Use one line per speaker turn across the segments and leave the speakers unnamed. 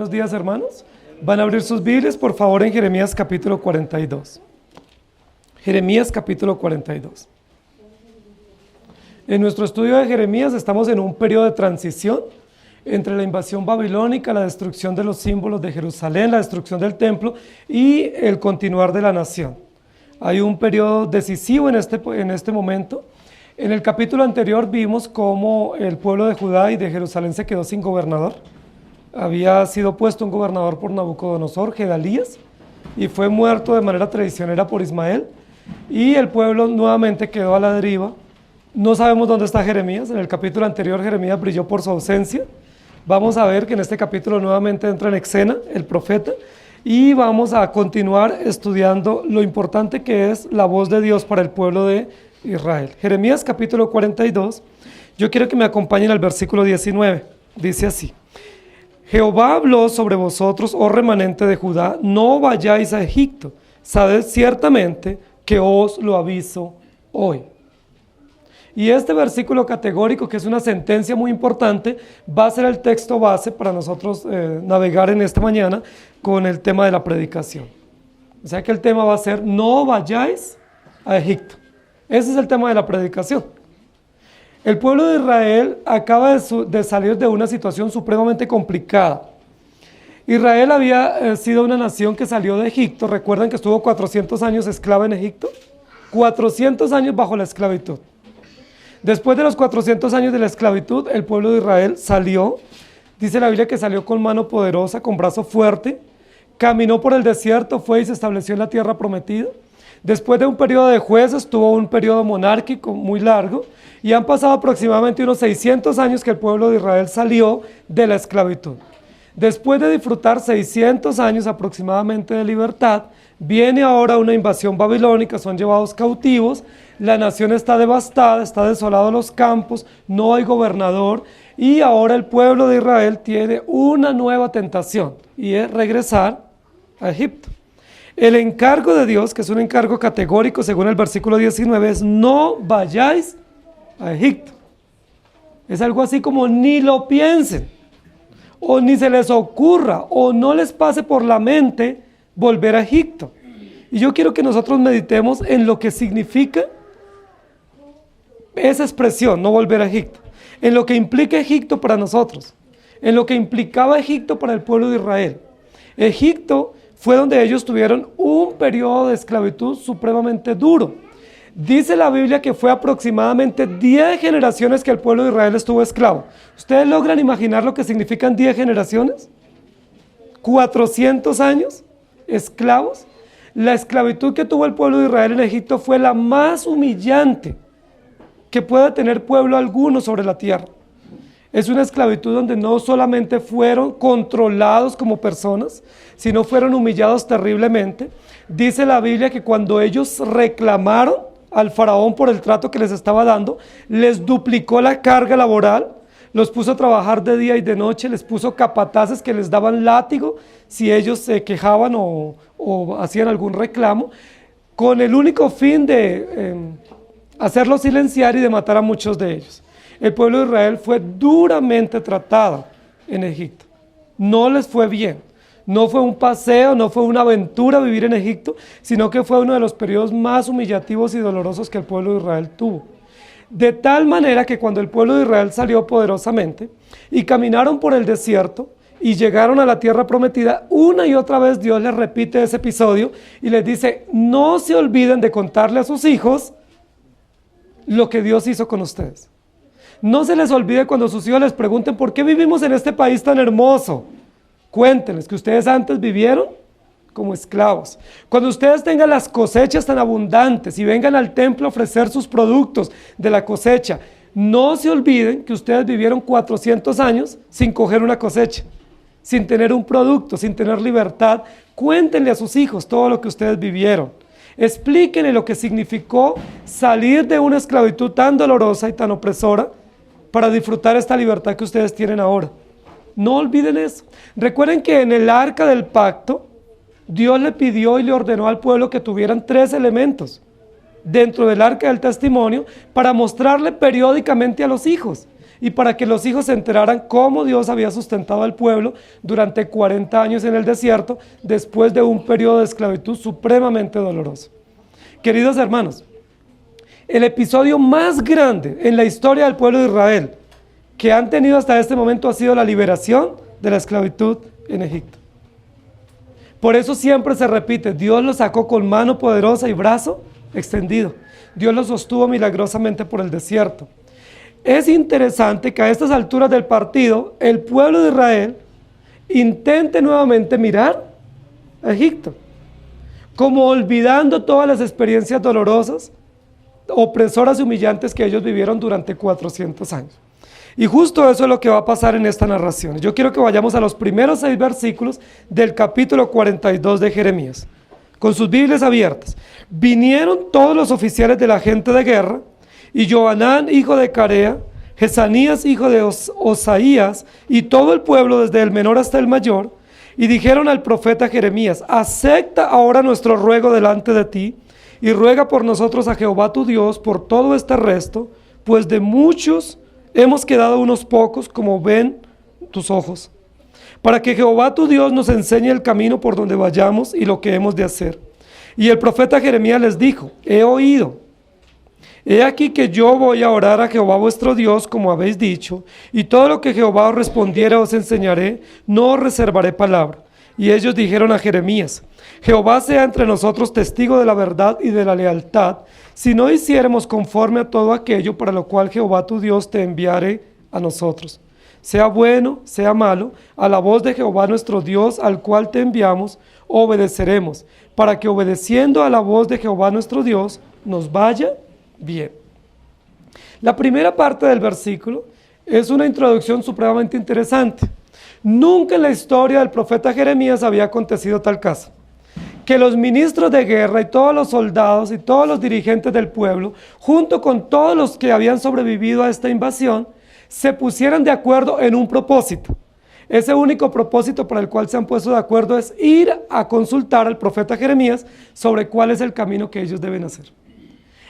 Buenos días, hermanos. Van a abrir sus Biblias, por favor, en Jeremías capítulo 42. Jeremías capítulo 42. En nuestro estudio de Jeremías estamos en un periodo de transición entre la invasión babilónica, la destrucción de los símbolos de Jerusalén, la destrucción del templo y el continuar de la nación. Hay un periodo decisivo en este momento. En el capítulo anterior vimos cómo el pueblo de Judá y de Jerusalén se quedó sin gobernador. Había sido puesto un gobernador por Nabucodonosor, Gedalías, y fue muerto de manera traicionera por Ismael, y el pueblo nuevamente quedó a la deriva. No sabemos dónde está Jeremías. En el capítulo anterior Jeremías brilló por su ausencia. Vamos a ver que en este capítulo nuevamente entra en escena el profeta, y vamos a continuar estudiando lo importante que es la voz de Dios para el pueblo de Israel. Jeremías capítulo 42, yo quiero que me acompañen al versículo 19, dice así: Jehová habló sobre vosotros, oh remanente de Judá, no vayáis a Egipto, sabed ciertamente que os lo aviso hoy. Y este versículo categórico, que es una sentencia muy importante, va a ser el texto base para nosotros navegar en esta mañana con el tema de la predicación. O sea que el tema va a ser: no vayáis a Egipto. Ese es el tema de la predicación. El pueblo de Israel acaba de salir de una situación supremamente complicada. Israel había sido una nación que salió de Egipto. Recuerdan que estuvo 400 años esclava en Egipto. 400 años bajo la esclavitud. Después de los 400 años de la esclavitud, el pueblo de Israel salió. Dice la Biblia que salió con mano poderosa, con brazo fuerte. Caminó por el desierto, fue y se estableció en la tierra prometida. Después de un periodo de jueces, tuvo un periodo monárquico muy largo, y han pasado aproximadamente unos 600 años que el pueblo de Israel salió de la esclavitud. Después de disfrutar 600 años aproximadamente de libertad, viene ahora una invasión babilónica, son llevados cautivos, la nación está devastada, está desolado los campos, no hay gobernador, y ahora el pueblo de Israel tiene una nueva tentación, y es regresar a Egipto. El encargo de Dios, que es un encargo categórico según el versículo 19, es: no vayáis a Egipto. Es algo así como: ni lo piensen, o ni se les ocurra, o no les pase por la mente volver a Egipto. Y yo quiero que nosotros meditemos en lo que significa esa expresión, no volver a Egipto, en lo que implica Egipto para nosotros, en lo que implicaba Egipto para el pueblo de Israel. Egipto fue donde ellos tuvieron un periodo de esclavitud supremamente duro. Dice la Biblia que fue aproximadamente 10 generaciones que el pueblo de Israel estuvo esclavo. ¿Ustedes logran imaginar lo que significan 10 generaciones? 400 años esclavos. La esclavitud que tuvo el pueblo de Israel en Egipto fue la más humillante que pueda tener pueblo alguno sobre la tierra. Es una esclavitud donde no solamente fueron controlados como personas, sino fueron humillados terriblemente. Dice la Biblia que cuando ellos reclamaron al faraón por el trato que les estaba dando, les duplicó la carga laboral, los puso a trabajar de día y de noche, les puso capataces que les daban látigo si ellos se quejaban o hacían algún reclamo, con el único fin de hacerlos silenciar y de matar a muchos de ellos. El pueblo de Israel fue duramente tratado en Egipto. No les fue bien. No fue un paseo, no fue una aventura vivir en Egipto, sino que fue uno de los periodos más humillativos y dolorosos que el pueblo de Israel tuvo. De tal manera que cuando el pueblo de Israel salió poderosamente y caminaron por el desierto y llegaron a la tierra prometida, una y otra vez Dios les repite ese episodio y les dice: no se olviden de contarle a sus hijos lo que Dios hizo con ustedes. No se les olvide cuando sus hijos les pregunten: ¿por qué vivimos en este país tan hermoso? Cuéntenles que ustedes antes vivieron como esclavos. Cuando ustedes tengan las cosechas tan abundantes y vengan al templo a ofrecer sus productos de la cosecha, no se olviden que ustedes vivieron 400 años sin coger una cosecha, sin tener un producto, sin tener libertad. Cuéntenle a sus hijos todo lo que ustedes vivieron. Explíquenle lo que significó salir de una esclavitud tan dolorosa y tan opresora para disfrutar esta libertad que ustedes tienen ahora. No olviden eso. Recuerden que en el arca del pacto, Dios le pidió y le ordenó al pueblo que tuvieran 3 elementos dentro del arca del testimonio para mostrarle periódicamente a los hijos. y para que los hijos se enteraran cómo Dios había sustentado al pueblo durante 40 años en el desierto, después de un periodo de esclavitud supremamente doloroso. Queridos hermanos, el episodio más grande en la historia del pueblo de Israel que han tenido hasta este momento ha sido la liberación de la esclavitud en Egipto. Por eso siempre se repite, Dios los sacó con mano poderosa y brazo extendido. Dios los sostuvo milagrosamente por el desierto. Es interesante que a estas alturas del partido, el pueblo de Israel intente nuevamente mirar a Egipto, como olvidando todas las experiencias dolorosas, opresoras y humillantes que ellos vivieron durante 400 años. Y justo eso es lo que va a pasar en esta narración. Yo quiero que vayamos a los primeros 6 versículos del capítulo 42 de Jeremías, con sus Biblias abiertas. Vinieron todos los oficiales de la gente de guerra, y Johanán, hijo de Carea, Jesanías, hijo de Osaías, y todo el pueblo, desde el menor hasta el mayor, y dijeron al profeta Jeremías: acepta ahora nuestro ruego delante de ti, y ruega por nosotros a Jehová tu Dios por todo este resto, pues de muchos hemos quedado unos pocos, como ven tus ojos, para que Jehová tu Dios nos enseñe el camino por donde vayamos y lo que hemos de hacer. Y el profeta Jeremías les dijo: he oído, he aquí que yo voy a orar a Jehová vuestro Dios, como habéis dicho, y todo lo que Jehová os respondiera os enseñaré, no os reservaré palabra. Y ellos dijeron a Jeremías: Jehová sea entre nosotros testigo de la verdad y de la lealtad, si no hiciéramos conforme a todo aquello para lo cual Jehová tu Dios te enviare a nosotros. Sea bueno, sea malo, a la voz de Jehová nuestro Dios, al cual te enviamos, obedeceremos, para que obedeciendo a la voz de Jehová nuestro Dios, nos vaya bien. La primera parte del versículo es una introducción supremamente interesante. Nunca en la historia del profeta Jeremías había acontecido tal caso, que los ministros de guerra y todos los soldados y todos los dirigentes del pueblo, junto con todos los que habían sobrevivido a esta invasión, se pusieran de acuerdo en un propósito. Ese único propósito para el cual se han puesto de acuerdo es ir a consultar al profeta Jeremías sobre cuál es el camino que ellos deben hacer.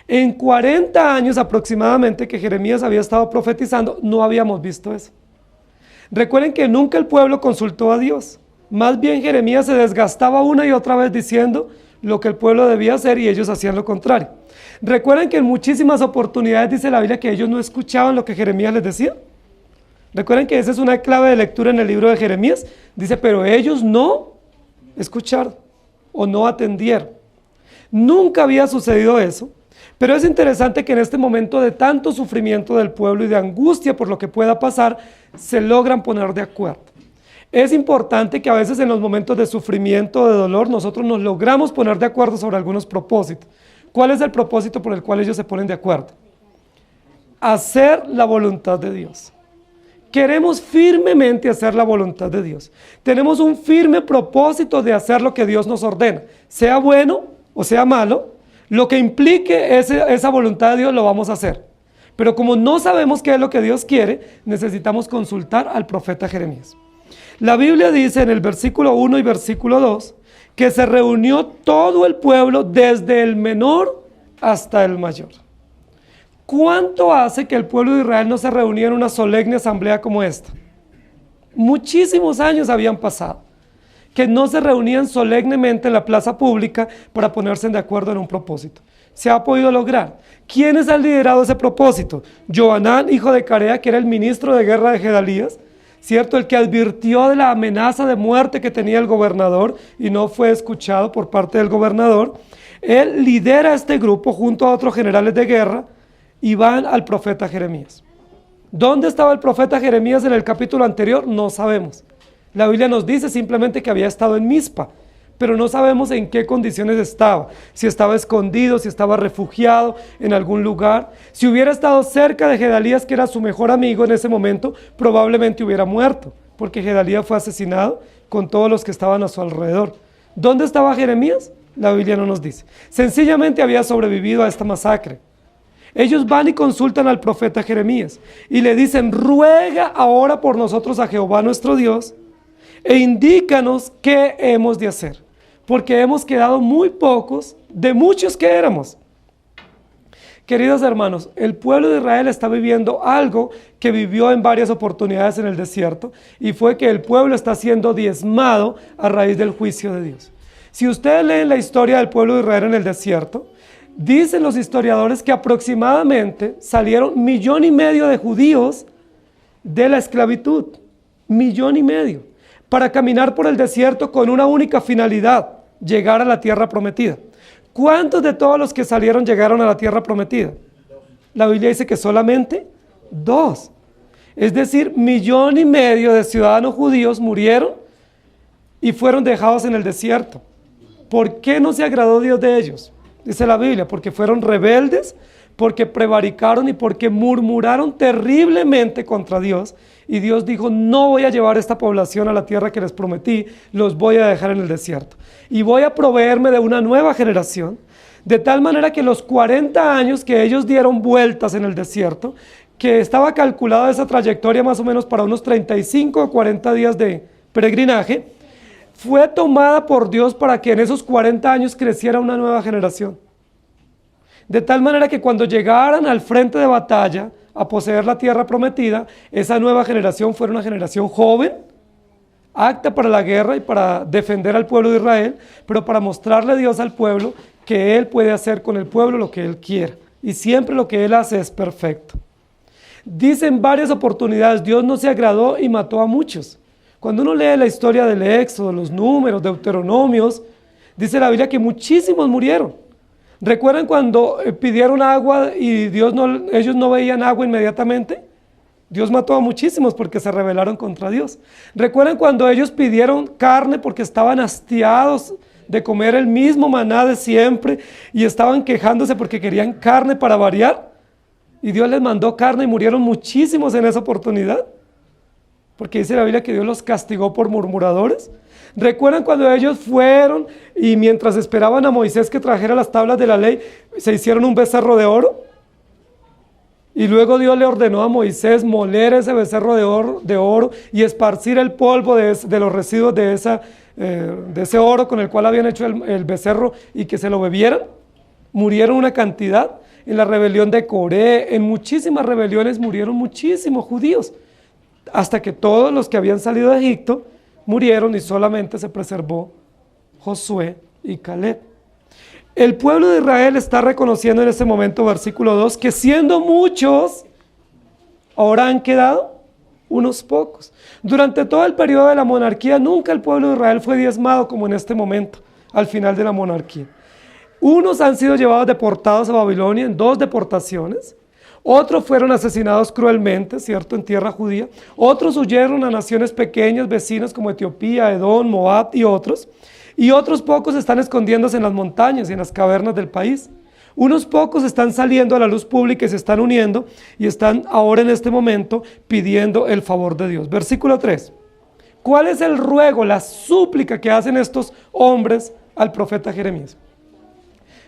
En 40 años aproximadamente que Jeremías había estado profetizando, no habíamos visto eso. Recuerden que nunca el pueblo consultó a Dios. Más bien Jeremías se desgastaba una y otra vez diciendo lo que el pueblo debía hacer y ellos hacían lo contrario. Recuerden que en muchísimas oportunidades dice la Biblia que ellos no escuchaban lo que Jeremías les decía. Recuerden que esa es una clave de lectura en el libro de Jeremías. Dice, pero ellos no escucharon o no atendieron. Nunca había sucedido eso. Pero es interesante que en este momento de tanto sufrimiento del pueblo y de angustia por lo que pueda pasar, se logran poner de acuerdo. Es importante que a veces en los momentos de sufrimiento o de dolor nosotros nos logramos poner de acuerdo sobre algunos propósitos. ¿Cuál es el propósito por el cual ellos se ponen de acuerdo? Hacer la voluntad de Dios. Queremos firmemente hacer la voluntad de Dios. Tenemos un firme propósito de hacer lo que Dios nos ordena. Sea bueno o sea malo, lo que implique esa voluntad de Dios lo vamos a hacer. Pero como no sabemos qué es lo que Dios quiere, necesitamos consultar al profeta Jeremías. La Biblia dice en el versículo 1 y versículo 2 que se reunió todo el pueblo desde el menor hasta el mayor. ¿Cuánto hace que el pueblo de Israel no se reunía en una solemne asamblea como esta? Muchísimos años habían pasado que no se reunían solemnemente en la plaza pública para ponerse de acuerdo en un propósito. Se ha podido lograr. ¿Quiénes han liderado ese propósito? Johanán, hijo de Carea, que era el ministro de guerra de Gedalías, ¿cierto? El que advirtió de la amenaza de muerte que tenía el gobernador y no fue escuchado por parte del gobernador. Él lidera este grupo junto a otros generales de guerra y van al profeta Jeremías. ¿Dónde estaba el profeta Jeremías en el capítulo anterior? No sabemos. La Biblia nos dice simplemente que había estado en Mizpa, pero no sabemos en qué condiciones estaba, si estaba escondido, si estaba refugiado en algún lugar. Si hubiera estado cerca de Gedalías, que era su mejor amigo en ese momento, probablemente hubiera muerto, porque Gedalías fue asesinado con todos los que estaban a su alrededor. ¿Dónde estaba Jeremías? La Biblia no nos dice. Sencillamente había sobrevivido a esta masacre. Ellos van y consultan al profeta Jeremías y le dicen: ruega ahora por nosotros a Jehová nuestro Dios e indícanos qué hemos de hacer, porque hemos quedado muy pocos de muchos que éramos. Queridos hermanos, el pueblo de Israel está viviendo algo que vivió en varias oportunidades en el desierto, y fue que el pueblo está siendo diezmado a raíz del juicio de Dios. Si ustedes leen la historia del pueblo de Israel en el desierto, dicen los historiadores que aproximadamente salieron 1,5 millones de judíos de la esclavitud, 1,5 millones, para caminar por el desierto con una única finalidad: llegar a la tierra prometida. ¿Cuántos de todos los que salieron llegaron a la tierra prometida? La Biblia dice que solamente 2. Es decir, 1,5 millones de ciudadanos judíos murieron y fueron dejados en el desierto. ¿Por qué no se agradó Dios de ellos? Dice la Biblia, porque fueron rebeldes, porque prevaricaron y porque murmuraron terriblemente contra Dios. Y Dios dijo: no voy a llevar esta población a la tierra que les prometí, los voy a dejar en el desierto. Y voy a proveerme de una nueva generación, de tal manera que los 40 años que ellos dieron vueltas en el desierto, que estaba calculada esa trayectoria más o menos para unos 35 o 40 días de peregrinaje, fue tomada por Dios para que en esos 40 años creciera una nueva generación. De tal manera que cuando llegaran al frente de batalla a poseer la tierra prometida, esa nueva generación fuera una generación joven, apta para la guerra y para defender al pueblo de Israel, pero para mostrarle a Dios al pueblo que Él puede hacer con el pueblo lo que Él quiera, y siempre lo que Él hace es perfecto. Dice en varias oportunidades: Dios no se agradó y mató a muchos. Cuando uno lee la historia del Éxodo, los Números, Deuteronomios, dice la Biblia que muchísimos murieron. ¿Recuerdan cuando pidieron agua y ellos no veían agua inmediatamente? Dios mató a muchísimos porque se rebelaron contra Dios. ¿Recuerdan cuando ellos pidieron carne porque estaban hastiados de comer el mismo maná de siempre y estaban quejándose porque querían carne para variar? Y Dios les mandó carne y murieron muchísimos en esa oportunidad, porque dice la Biblia que Dios los castigó por murmuradores. ¿Recuerdan cuando ellos fueron y mientras esperaban a Moisés que trajera las tablas de la ley, se hicieron un becerro de oro? Y luego Dios le ordenó a Moisés moler ese becerro de oro y esparcir el polvo de los residuos de ese oro con el cual habían hecho el becerro, y que se lo bebieran. Murieron una cantidad. En la rebelión de Coré, en muchísimas rebeliones murieron muchísimos judíos, hasta que todos los que habían salido de Egipto murieron y solamente se preservó Josué y Caleb. El pueblo de Israel está reconociendo en ese momento, versículo 2, que siendo muchos, ahora han quedado unos pocos. Durante todo el periodo de la monarquía, nunca el pueblo de Israel fue diezmado como en este momento, al final de la monarquía. Unos han sido llevados deportados a Babilonia en 2 deportaciones. Otros fueron asesinados cruelmente, ¿cierto?, en tierra judía. Otros huyeron a naciones pequeñas, vecinas como Etiopía, Edom, Moab y otros. Y otros pocos están escondiéndose en las montañas y en las cavernas del país. Unos pocos están saliendo a la luz pública y se están uniendo y están ahora en este momento pidiendo el favor de Dios. Versículo 3. ¿Cuál es el ruego, la súplica que hacen estos hombres al profeta Jeremías?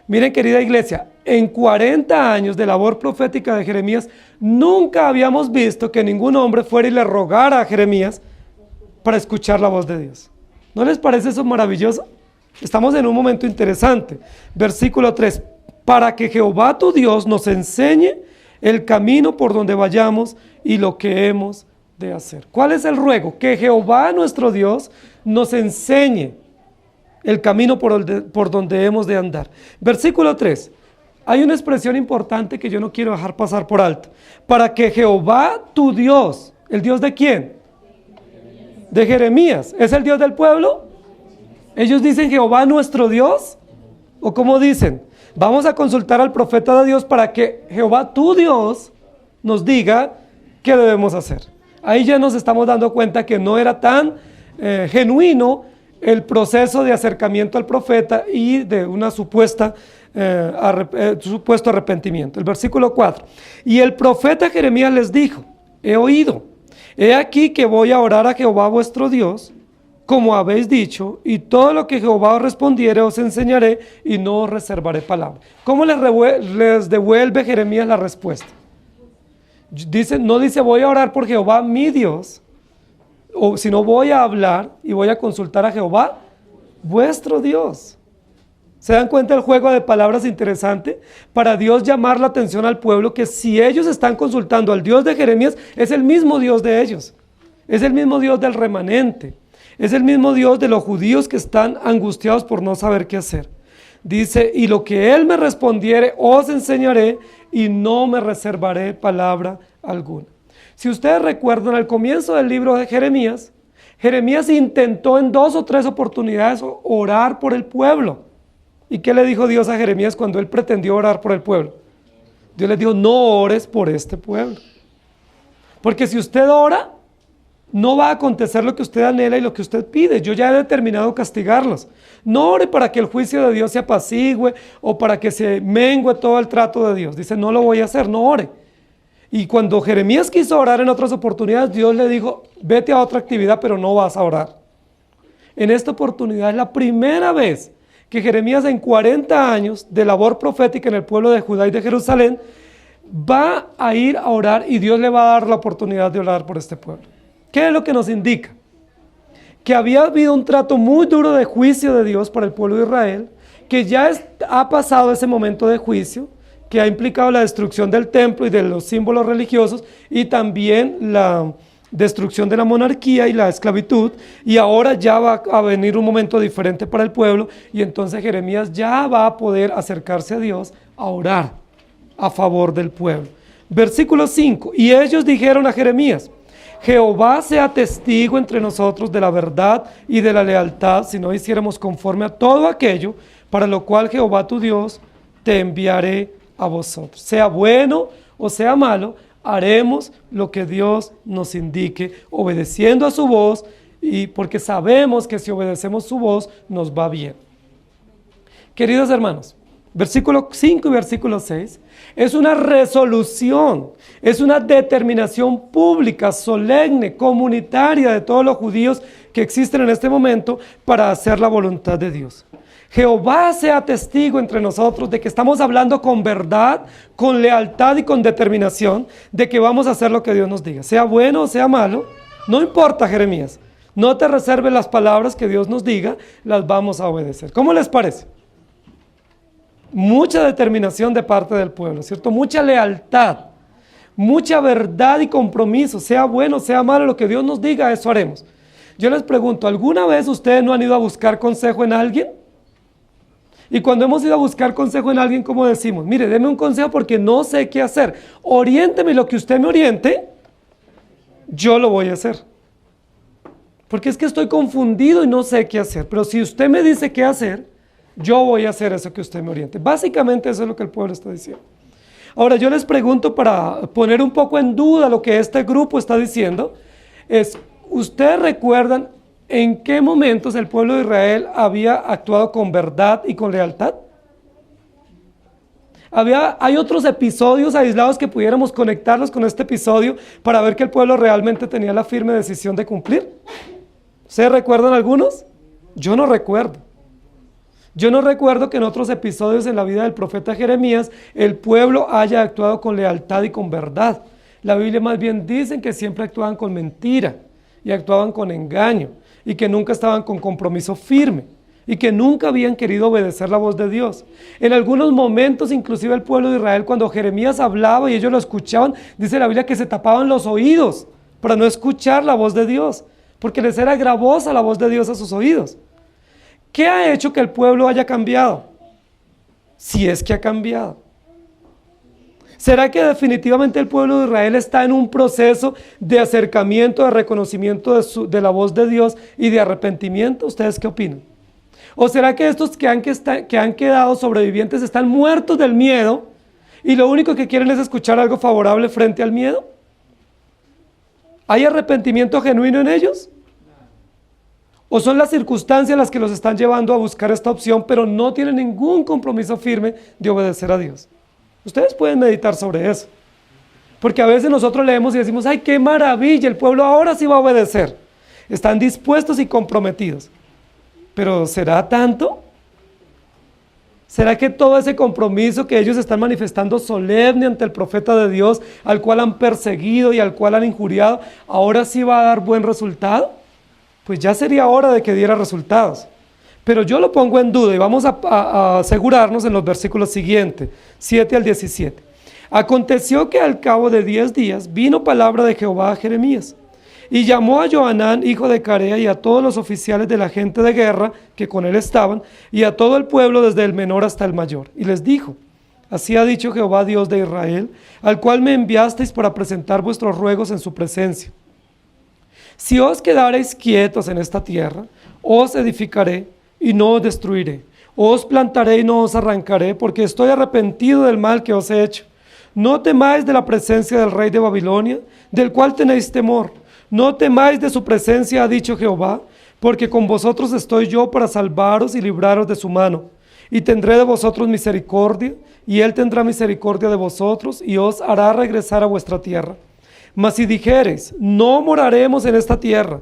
Miren, querida iglesia, en 40 años de labor profética de Jeremías, nunca habíamos visto que ningún hombre fuera y le rogara a Jeremías para escuchar la voz de Dios. ¿No les parece eso maravilloso? Estamos en un momento interesante. Versículo 3. Para que Jehová tu Dios nos enseñe el camino por donde vayamos y lo que hemos de hacer. ¿Cuál es el ruego? Que Jehová nuestro Dios nos enseñe el camino por donde hemos de andar. Versículo 3. Hay una expresión importante que yo no quiero dejar pasar por alto. Para que Jehová tu Dios, ¿el Dios de quién? De Jeremías. ¿Es el Dios del pueblo? Ellos dicen Jehová nuestro Dios. ¿O cómo dicen? Vamos a consultar al profeta de Dios para que Jehová tu Dios nos diga qué debemos hacer. Ahí ya nos estamos dando cuenta que no era tan genuino el proceso de acercamiento al profeta y de una supuesto arrepentimiento. El versículo 4. Y el profeta Jeremías les dijo: he oído, he aquí que voy a orar a Jehová vuestro Dios, como habéis dicho, y todo lo que Jehová os respondiere os enseñaré, y no os reservaré palabra. ¿Cómo les devuelve Jeremías la respuesta? No dice voy a orar por Jehová mi Dios, sino voy a hablar y voy a consultar a Jehová vuestro Dios. ¿Se dan cuenta del juego de palabras interesante? Para Dios llamar la atención al pueblo, que si ellos están consultando al Dios de Jeremías, es el mismo Dios de ellos. Es el mismo Dios del remanente. Es el mismo Dios de los judíos que están angustiados por no saber qué hacer. Dice, y lo que Él me respondiere, os enseñaré, y no me reservaré palabra alguna. Si ustedes recuerdan, al comienzo del libro de Jeremías, Jeremías intentó en 2 o 3 oportunidades orar por el pueblo. ¿Y qué le dijo Dios a Jeremías cuando él pretendió orar por el pueblo? Dios le dijo, no ores por este pueblo. Porque si usted ora, no va a acontecer lo que usted anhela y lo que usted pide. Yo ya he determinado castigarlos. No ore para que el juicio de Dios se apacigüe o para que se mengue todo el trato de Dios. Dice, no lo voy a hacer, no ore. Y cuando Jeremías quiso orar en otras oportunidades, Dios le dijo, vete a otra actividad, pero no vas a orar. En esta oportunidad es la primera vez que Jeremías, en 40 años de labor profética en el pueblo de Judá y de Jerusalén, va a ir a orar y Dios le va a dar la oportunidad de orar por este pueblo. ¿Qué es lo que nos indica? Que había habido un trato muy duro de juicio de Dios para el pueblo de Israel, que ya ha pasado ese momento de juicio, que ha implicado la destrucción del templo y de los símbolos religiosos, y también la destrucción de la monarquía y la esclavitud, y ahora ya va a venir un momento diferente para el pueblo, y entonces Jeremías ya va a poder acercarse a Dios a orar a favor del pueblo. Versículo 5, y ellos dijeron a Jeremías, Jehová sea testigo entre nosotros de la verdad y de la lealtad, si no hiciéramos conforme a todo aquello, para lo cual Jehová tu Dios te enviaré a vosotros. Sea bueno o sea malo, haremos lo que Dios nos indique, obedeciendo a su voz, y porque sabemos que si obedecemos su voz, nos va bien. Queridos hermanos, versículo 5 y versículo 6, es una resolución, es una determinación pública, solemne, comunitaria de todos los judíos que existen en este momento para hacer la voluntad de Dios. Jehová sea testigo entre nosotros de que estamos hablando con verdad, con lealtad y con determinación de que vamos a hacer lo que Dios nos diga. Sea bueno o sea malo, no importa, Jeremías, no te reserves las palabras que Dios nos diga, las vamos a obedecer. ¿Cómo les parece? Mucha determinación de parte del pueblo, ¿cierto? Mucha lealtad, mucha verdad y compromiso, sea bueno, sea malo, lo que Dios nos diga, eso haremos. Yo les pregunto, ¿alguna vez ustedes no han ido a buscar consejo en alguien? Y cuando hemos ido a buscar consejo en alguien, ¿cómo decimos? Mire, deme un consejo porque no sé qué hacer. Oriénteme, lo que usted me oriente, yo lo voy a hacer. Porque es que estoy confundido y no sé qué hacer. Pero si usted me dice qué hacer, yo voy a hacer eso que usted me oriente. Básicamente eso es lo que el pueblo está diciendo. Ahora yo les pregunto, para poner un poco en duda lo que este grupo está diciendo, ¿ustedes recuerdan en qué momentos el pueblo de Israel había actuado con verdad y con lealtad? ¿Hay otros episodios aislados que pudiéramos conectarlos con este episodio para ver que el pueblo realmente tenía la firme decisión de cumplir? ¿Ustedes recuerdan algunos? Yo no recuerdo. Yo no recuerdo que en otros episodios en la vida del profeta Jeremías el pueblo haya actuado con lealtad y con verdad. La Biblia más bien dice que siempre actuaban con mentira y actuaban con engaño y que nunca estaban con compromiso firme y que nunca habían querido obedecer la voz de Dios. En algunos momentos, inclusive el pueblo de Israel, cuando Jeremías hablaba y ellos lo escuchaban, dice la Biblia que se tapaban los oídos para no escuchar la voz de Dios, porque les era gravosa la voz de Dios a sus oídos. ¿Qué ha hecho que el pueblo haya cambiado? Si es que ha cambiado. ¿Será que definitivamente el pueblo de Israel está en un proceso de acercamiento, de reconocimiento de la voz de Dios y de arrepentimiento? ¿Ustedes qué opinan? ¿O será que estos que han quedado sobrevivientes están muertos del miedo y lo único que quieren es escuchar algo favorable frente al miedo? ¿Hay arrepentimiento genuino en ellos? ¿O son las circunstancias las que los están llevando a buscar esta opción, pero no tienen ningún compromiso firme de obedecer a Dios? Ustedes pueden meditar sobre eso. Porque a veces nosotros leemos y decimos, ¡ay, qué maravilla! El pueblo ahora sí va a obedecer. Están dispuestos y comprometidos. ¿Pero será tanto? ¿Será que todo ese compromiso que ellos están manifestando solemne ante el profeta de Dios, al cual han perseguido y al cual han injuriado, ahora sí va a dar buen resultado? Pues ya sería hora de que diera resultados. Pero yo lo pongo en duda y vamos a asegurarnos en los versículos siguientes, 7 al 17. Aconteció que al cabo de 10 días vino palabra de Jehová a Jeremías, y llamó a Johanán, hijo de Carea, y a todos los oficiales de la gente de guerra que con él estaban, y a todo el pueblo desde el menor hasta el mayor. Y les dijo: así ha dicho Jehová, Dios de Israel, al cual me enviasteis para presentar vuestros ruegos en su presencia. Si os quedareis quietos en esta tierra, os edificaré y no os destruiré. Os plantaré y no os arrancaré, porque estoy arrepentido del mal que os he hecho. No temáis de la presencia del rey de Babilonia, del cual tenéis temor. No temáis de su presencia, ha dicho Jehová, porque con vosotros estoy yo para salvaros y libraros de su mano. Y tendré de vosotros misericordia, y él tendrá misericordia de vosotros, y os hará regresar a vuestra tierra. Mas si dijereis: no moraremos en esta tierra,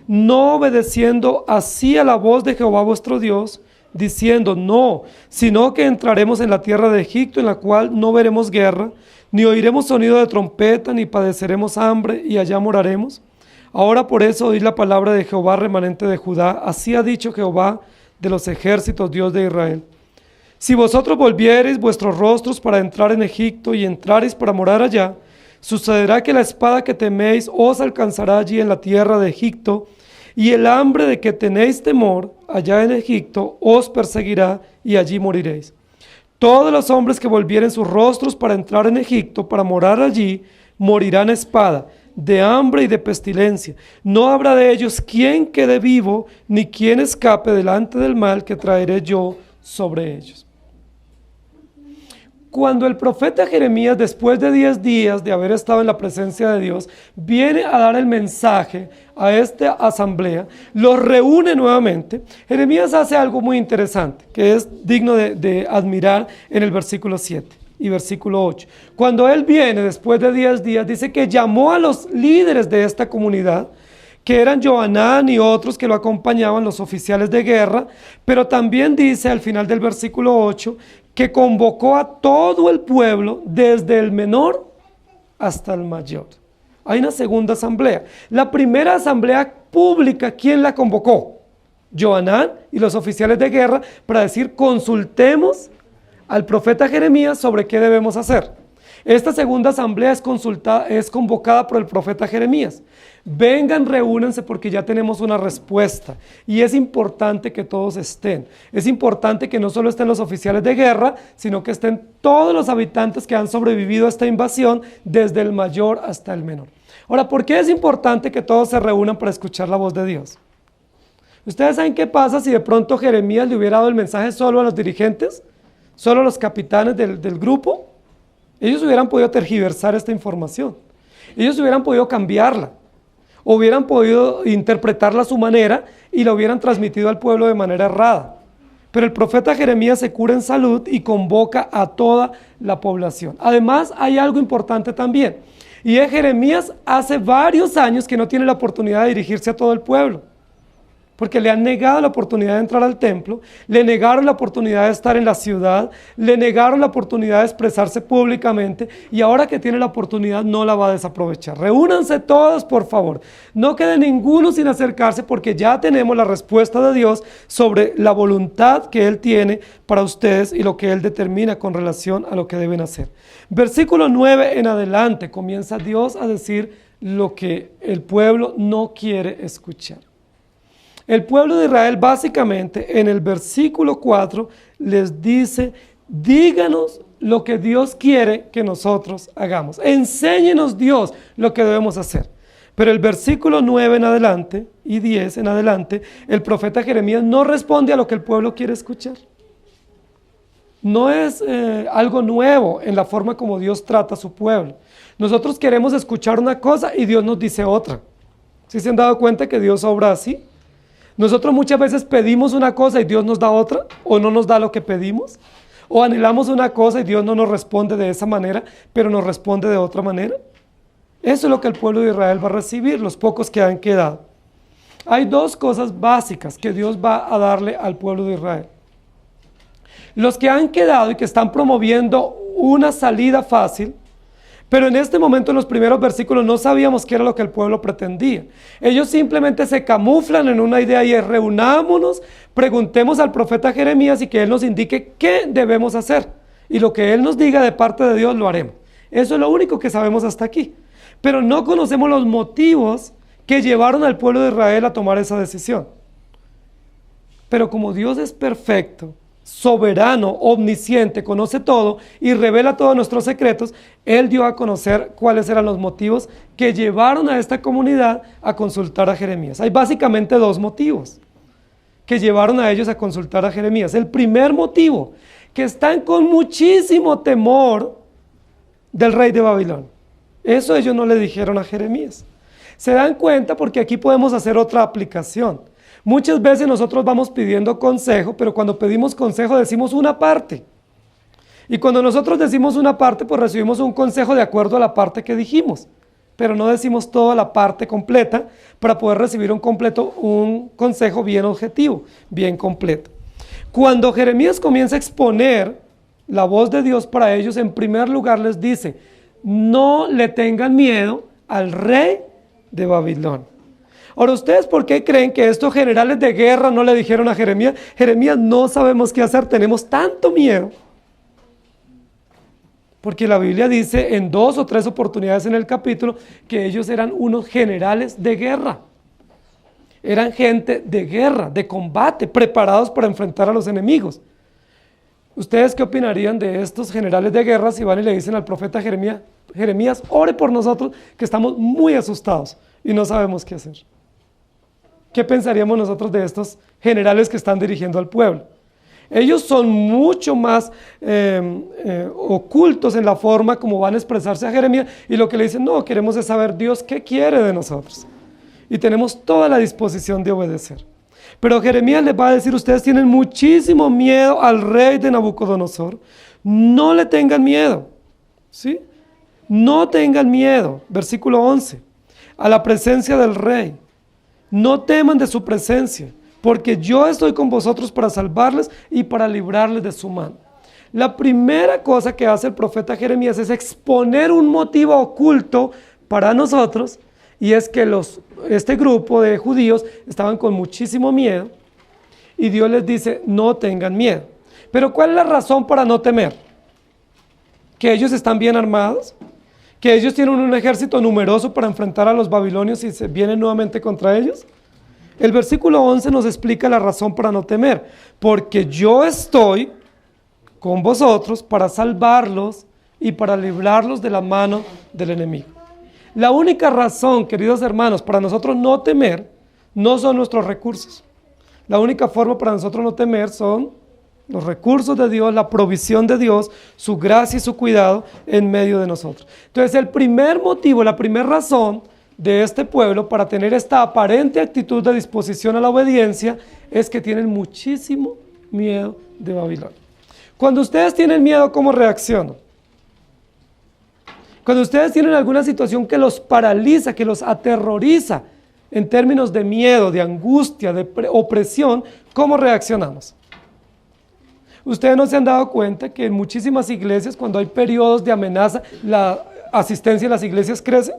no obedeciendo así a la voz de Jehová vuestro Dios, diciendo: no, sino que entraremos en la tierra de Egipto, en la cual no veremos guerra, ni oiremos sonido de trompeta, ni padeceremos hambre, y allá moraremos. Ahora por eso oíd la palabra de Jehová, remanente de Judá. Así ha dicho Jehová de los ejércitos, Dios de Israel: si vosotros volviereis vuestros rostros para entrar en Egipto, y entrareis para morar allá, sucederá que la espada que teméis os alcanzará allí en la tierra de Egipto, y el hambre de que tenéis temor allá en Egipto os perseguirá, y allí moriréis. Todos los hombres que volvieren sus rostros para entrar en Egipto, para morar allí, morirán a espada, de hambre y de pestilencia. No habrá de ellos quien quede vivo, ni quien escape delante del mal que traeré yo sobre ellos. Cuando el profeta Jeremías, después de 10 días de haber estado en la presencia de Dios, viene a dar el mensaje a esta asamblea, los reúne nuevamente, Jeremías hace algo muy interesante, que es digno de admirar en el versículo 7 y versículo 8. Cuando él viene después de 10 días, dice que llamó a los líderes de esta comunidad, que eran Johanán y otros que lo acompañaban, los oficiales de guerra, pero también dice al final del versículo 8, que convocó a todo el pueblo, desde el menor hasta el mayor. Hay una segunda asamblea. La primera asamblea pública, ¿quién la convocó? Johanán y los oficiales de guerra, para decir: consultemos al profeta Jeremías sobre qué debemos hacer. Esta segunda asamblea es convocada por el profeta Jeremías. Vengan, reúnanse, porque ya tenemos una respuesta. Y es importante que todos estén. Es importante que no solo estén los oficiales de guerra, sino que estén todos los habitantes que han sobrevivido a esta invasión, desde el mayor hasta el menor. Ahora, ¿por qué es importante que todos se reúnan para escuchar la voz de Dios? ¿Ustedes saben qué pasa si de pronto Jeremías le hubiera dado el mensaje solo a los dirigentes? ¿Solo a los capitanes del grupo? Ellos hubieran podido tergiversar esta información. Ellos hubieran podido cambiarla. Hubieran podido interpretarla a su manera y la hubieran transmitido al pueblo de manera errada. Pero el profeta Jeremías se cura en salud y convoca a toda la población. Además, hay algo importante también. Y es: Jeremías hace varios años que no tiene la oportunidad de dirigirse a todo el pueblo, porque le han negado la oportunidad de entrar al templo, le negaron la oportunidad de estar en la ciudad, le negaron la oportunidad de expresarse públicamente, y ahora que tiene la oportunidad no la va a desaprovechar. Reúnanse todos, por favor. No quede ninguno sin acercarse, porque ya tenemos la respuesta de Dios sobre la voluntad que Él tiene para ustedes y lo que Él determina con relación a lo que deben hacer. Versículo 9 en adelante comienza Dios a decir lo que el pueblo no quiere escuchar. El pueblo de Israel, básicamente, en el versículo 4, les dice: díganos lo que Dios quiere que nosotros hagamos. Enséñenos, Dios, lo que debemos hacer. Pero el versículo 9 en adelante y 10 en adelante, el profeta Jeremías no responde a lo que el pueblo quiere escuchar. No es algo nuevo en la forma como Dios trata a su pueblo. Nosotros queremos escuchar una cosa y Dios nos dice otra. ¿Sí se han dado cuenta que Dios obra así? Nosotros muchas veces pedimos una cosa y Dios nos da otra, o no nos da lo que pedimos, o anhelamos una cosa y Dios no nos responde de esa manera, pero nos responde de otra manera. Eso es lo que el pueblo de Israel va a recibir, los pocos que han quedado. Hay dos cosas básicas que Dios va a darle al pueblo de Israel. Los que han quedado y que están promoviendo una salida fácil, Pero en este momento, en los primeros versículos, no sabíamos qué era lo que el pueblo pretendía. Ellos simplemente se camuflan en una idea y es: reunámonos, preguntemos al profeta Jeremías y que él nos indique qué debemos hacer. Y lo que él nos diga de parte de Dios lo haremos. Eso es lo único que sabemos hasta aquí. Pero no conocemos los motivos que llevaron al pueblo de Israel a tomar esa decisión. Pero como Dios es perfecto, soberano, omnisciente, conoce todo y revela todos nuestros secretos, Él dio a conocer cuáles eran los motivos que llevaron a esta comunidad a consultar a Jeremías. Hay básicamente dos motivos que llevaron a ellos a consultar a Jeremías. El primer motivo, que están con muchísimo temor del rey de Babilonia. Eso ellos no le dijeron a Jeremías. Se dan cuenta porque aquí podemos hacer otra aplicación. Muchas veces nosotros vamos pidiendo consejo, pero cuando pedimos consejo decimos una parte. Y cuando nosotros decimos una parte, pues recibimos un consejo de acuerdo a la parte que dijimos. Pero no decimos toda la parte completa para poder recibir un consejo bien objetivo, bien completo. Cuando Jeremías comienza a exponer la voz de Dios para ellos, en primer lugar les dice: no le tengan miedo al rey de Babilonia. Ahora, ¿ustedes por qué creen que estos generales de guerra no le dijeron a Jeremías: Jeremías, no sabemos qué hacer, tenemos tanto miedo? Porque la Biblia dice en 2 o 3 oportunidades en el capítulo que ellos eran unos generales de guerra. Eran gente de guerra, de combate, preparados para enfrentar a los enemigos. ¿Ustedes qué opinarían de estos generales de guerra si van y le dicen al profeta Jeremías: Jeremías, ore por nosotros, que estamos muy asustados y no sabemos qué hacer? ¿Qué pensaríamos nosotros de estos generales que están dirigiendo al pueblo? Ellos son mucho más ocultos en la forma como van a expresarse a Jeremías, y lo que le dicen: no, queremos es saber Dios qué quiere de nosotros. Y tenemos toda la disposición de obedecer. Pero Jeremías les va a decir: ustedes tienen muchísimo miedo al rey de Nabucodonosor. No le tengan miedo. ¿Sí? No tengan miedo. Versículo 11. A la presencia del rey. No teman de su presencia, porque yo estoy con vosotros para salvarles y para librarles de su mano. La primera cosa que hace el profeta Jeremías es exponer un motivo oculto para nosotros, y es que este grupo de judíos estaban con muchísimo miedo, y Dios les dice: no tengan miedo. Pero ¿cuál es la razón para no temer? ¿Que ellos están bien armados? ¿Que ellos tienen un ejército numeroso para enfrentar a los babilonios si se vienen nuevamente contra ellos? El versículo 11 nos explica la razón para no temer: porque yo estoy con vosotros para salvarlos y para librarlos de la mano del enemigo. La única razón, queridos hermanos, para nosotros no temer no son nuestros recursos. La única forma para nosotros no temer son los recursos de Dios, la provisión de Dios, su gracia y su cuidado en medio de nosotros. Entonces, el primer motivo, la primera razón de este pueblo para tener esta aparente actitud de disposición a la obediencia es que tienen muchísimo miedo de Babilonia. Cuando ustedes tienen miedo, ¿cómo reaccionan? Cuando ustedes tienen alguna situación que los paraliza, que los aterroriza en términos de miedo, de angustia, de opresión, ¿cómo reaccionamos? ¿Ustedes no se han dado cuenta que en muchísimas iglesias, cuando hay periodos de amenaza, la asistencia a las iglesias crece?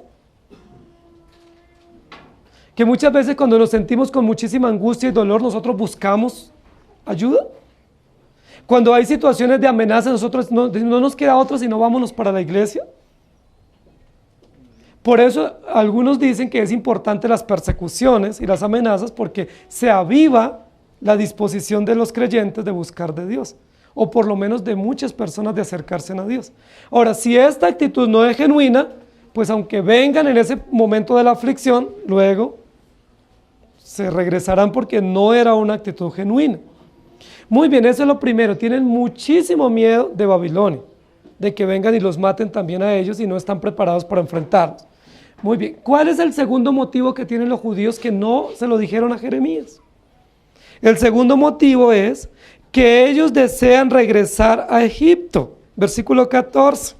Que muchas veces cuando nos sentimos con muchísima angustia y dolor, nosotros buscamos ayuda. Cuando hay situaciones de amenaza, nosotros no nos queda otra sino vámonos para la iglesia. Por eso algunos dicen que es importante las persecuciones y las amenazas, porque se aviva la disposición de los creyentes de buscar de Dios, o por lo menos de muchas personas de acercarse a Dios. Ahora, si esta actitud no es genuina, pues aunque vengan en ese momento de la aflicción, luego se regresarán porque no era una actitud genuina. Muy bien, eso es lo primero. Tienen muchísimo miedo de Babilonia, de que vengan y los maten también a ellos, y no están preparados para enfrentarlos. Muy bien, ¿cuál es el segundo motivo que tienen los judíos que no se lo dijeron a Jeremías? El segundo motivo es que ellos desean regresar a Egipto. Versículo 14.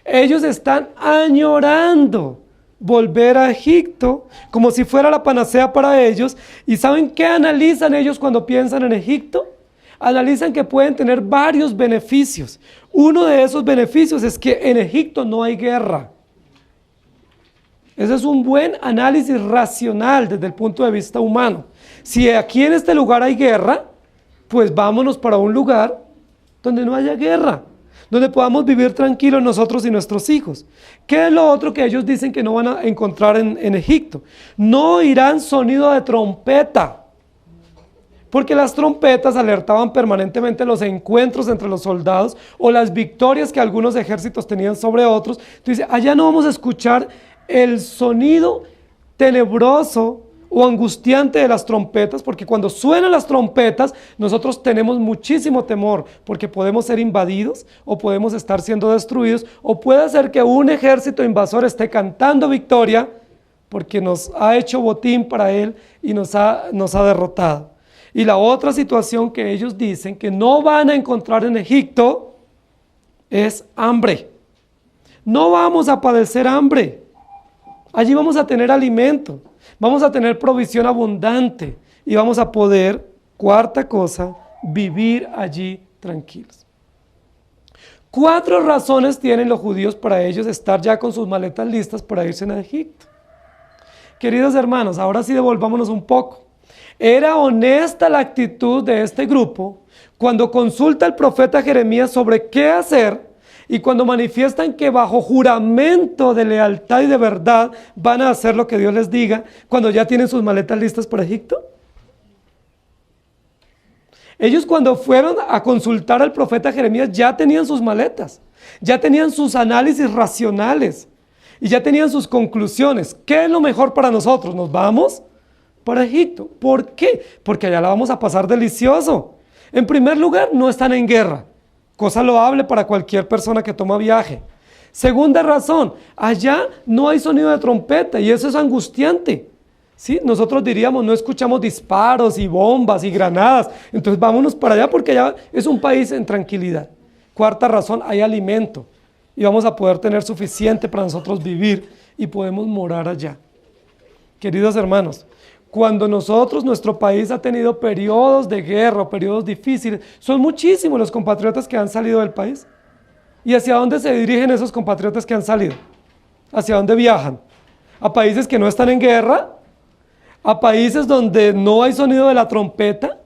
Ellos están añorando volver a Egipto como si fuera la panacea para ellos. ¿Y saben qué analizan ellos cuando piensan en Egipto? analizan que pueden tener varios beneficios. Uno de esos beneficios es que en Egipto no hay guerra. Ese es un buen análisis racional desde el punto de vista humano. Si aquí en este lugar hay guerra, pues vámonos para un lugar donde no haya guerra, donde podamos vivir tranquilos nosotros y nuestros hijos. ¿Qué es lo otro que ellos dicen que no van a encontrar en Egipto? No oirán sonido de trompeta, porque las trompetas alertaban permanentemente los encuentros entre los soldados o las victorias que algunos ejércitos tenían sobre otros. Entonces, allá no vamos a escuchar el sonido tenebroso o angustiante de las trompetas, porque cuando suenan las trompetas nosotros tenemos muchísimo temor, porque podemos ser invadidos o podemos estar siendo destruidos, o puede ser que un ejército invasor esté cantando victoria porque nos ha hecho botín para él y nos ha derrotado. Y la otra situación que ellos dicen que no van a encontrar en Egipto es hambre. No vamos a padecer hambre. Allí vamos a tener alimento, vamos a tener provisión abundante y vamos a poder, cuarta cosa, vivir allí tranquilos. 4 razones tienen los judíos para ellos estar ya con sus maletas listas para irse a Egipto. Queridos hermanos, ahora sí devolvámonos un poco. Era honesta la actitud de este grupo cuando consulta al profeta Jeremías sobre qué hacer. Y cuando manifiestan que bajo juramento de lealtad y de verdad van a hacer lo que Dios les diga, cuando ya tienen sus maletas listas para Egipto. Ellos cuando fueron a consultar al profeta Jeremías ya tenían sus maletas, ya tenían sus análisis racionales y ya tenían sus conclusiones. ¿Qué es lo mejor para nosotros? Nos vamos para Egipto. ¿Por qué? Porque allá la vamos a pasar delicioso. En primer lugar, no están en guerra. Cosa loable para cualquier persona que toma viaje. Segunda razón, allá no hay sonido de trompeta y eso es angustiante. ¿Sí? Nosotros diríamos, no escuchamos disparos y bombas y granadas, entonces vámonos para allá porque allá es un país en tranquilidad. Cuarta razón, hay alimento y vamos a poder tener suficiente para nosotros vivir y podemos morar allá. Queridos hermanos, cuando nuestro país ha tenido periodos de guerra o periodos difíciles, son muchísimos los compatriotas que han salido del país. ¿Y hacia dónde se dirigen esos compatriotas que han salido? ¿Hacia dónde viajan? ¿A países que no están en guerra? ¿A países donde no hay sonido de la trompeta?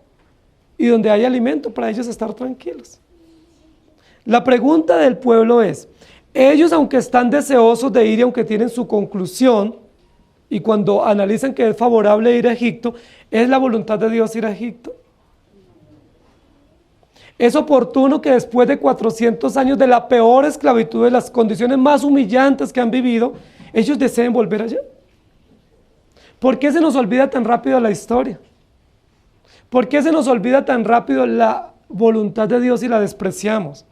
Y donde hay alimento para ellos estar tranquilos. La pregunta del pueblo es, ellos aunque están deseosos de ir y aunque tienen su conclusión, y cuando analizan que es favorable ir a Egipto, ¿es la voluntad de Dios ir a Egipto? ¿Es oportuno que después de 400 años de la peor esclavitud, de las condiciones más humillantes que han vivido, ellos deseen volver allá? ¿Por qué se nos olvida tan rápido la historia? ¿Por qué se nos olvida tan rápido la voluntad de Dios y la despreciamos?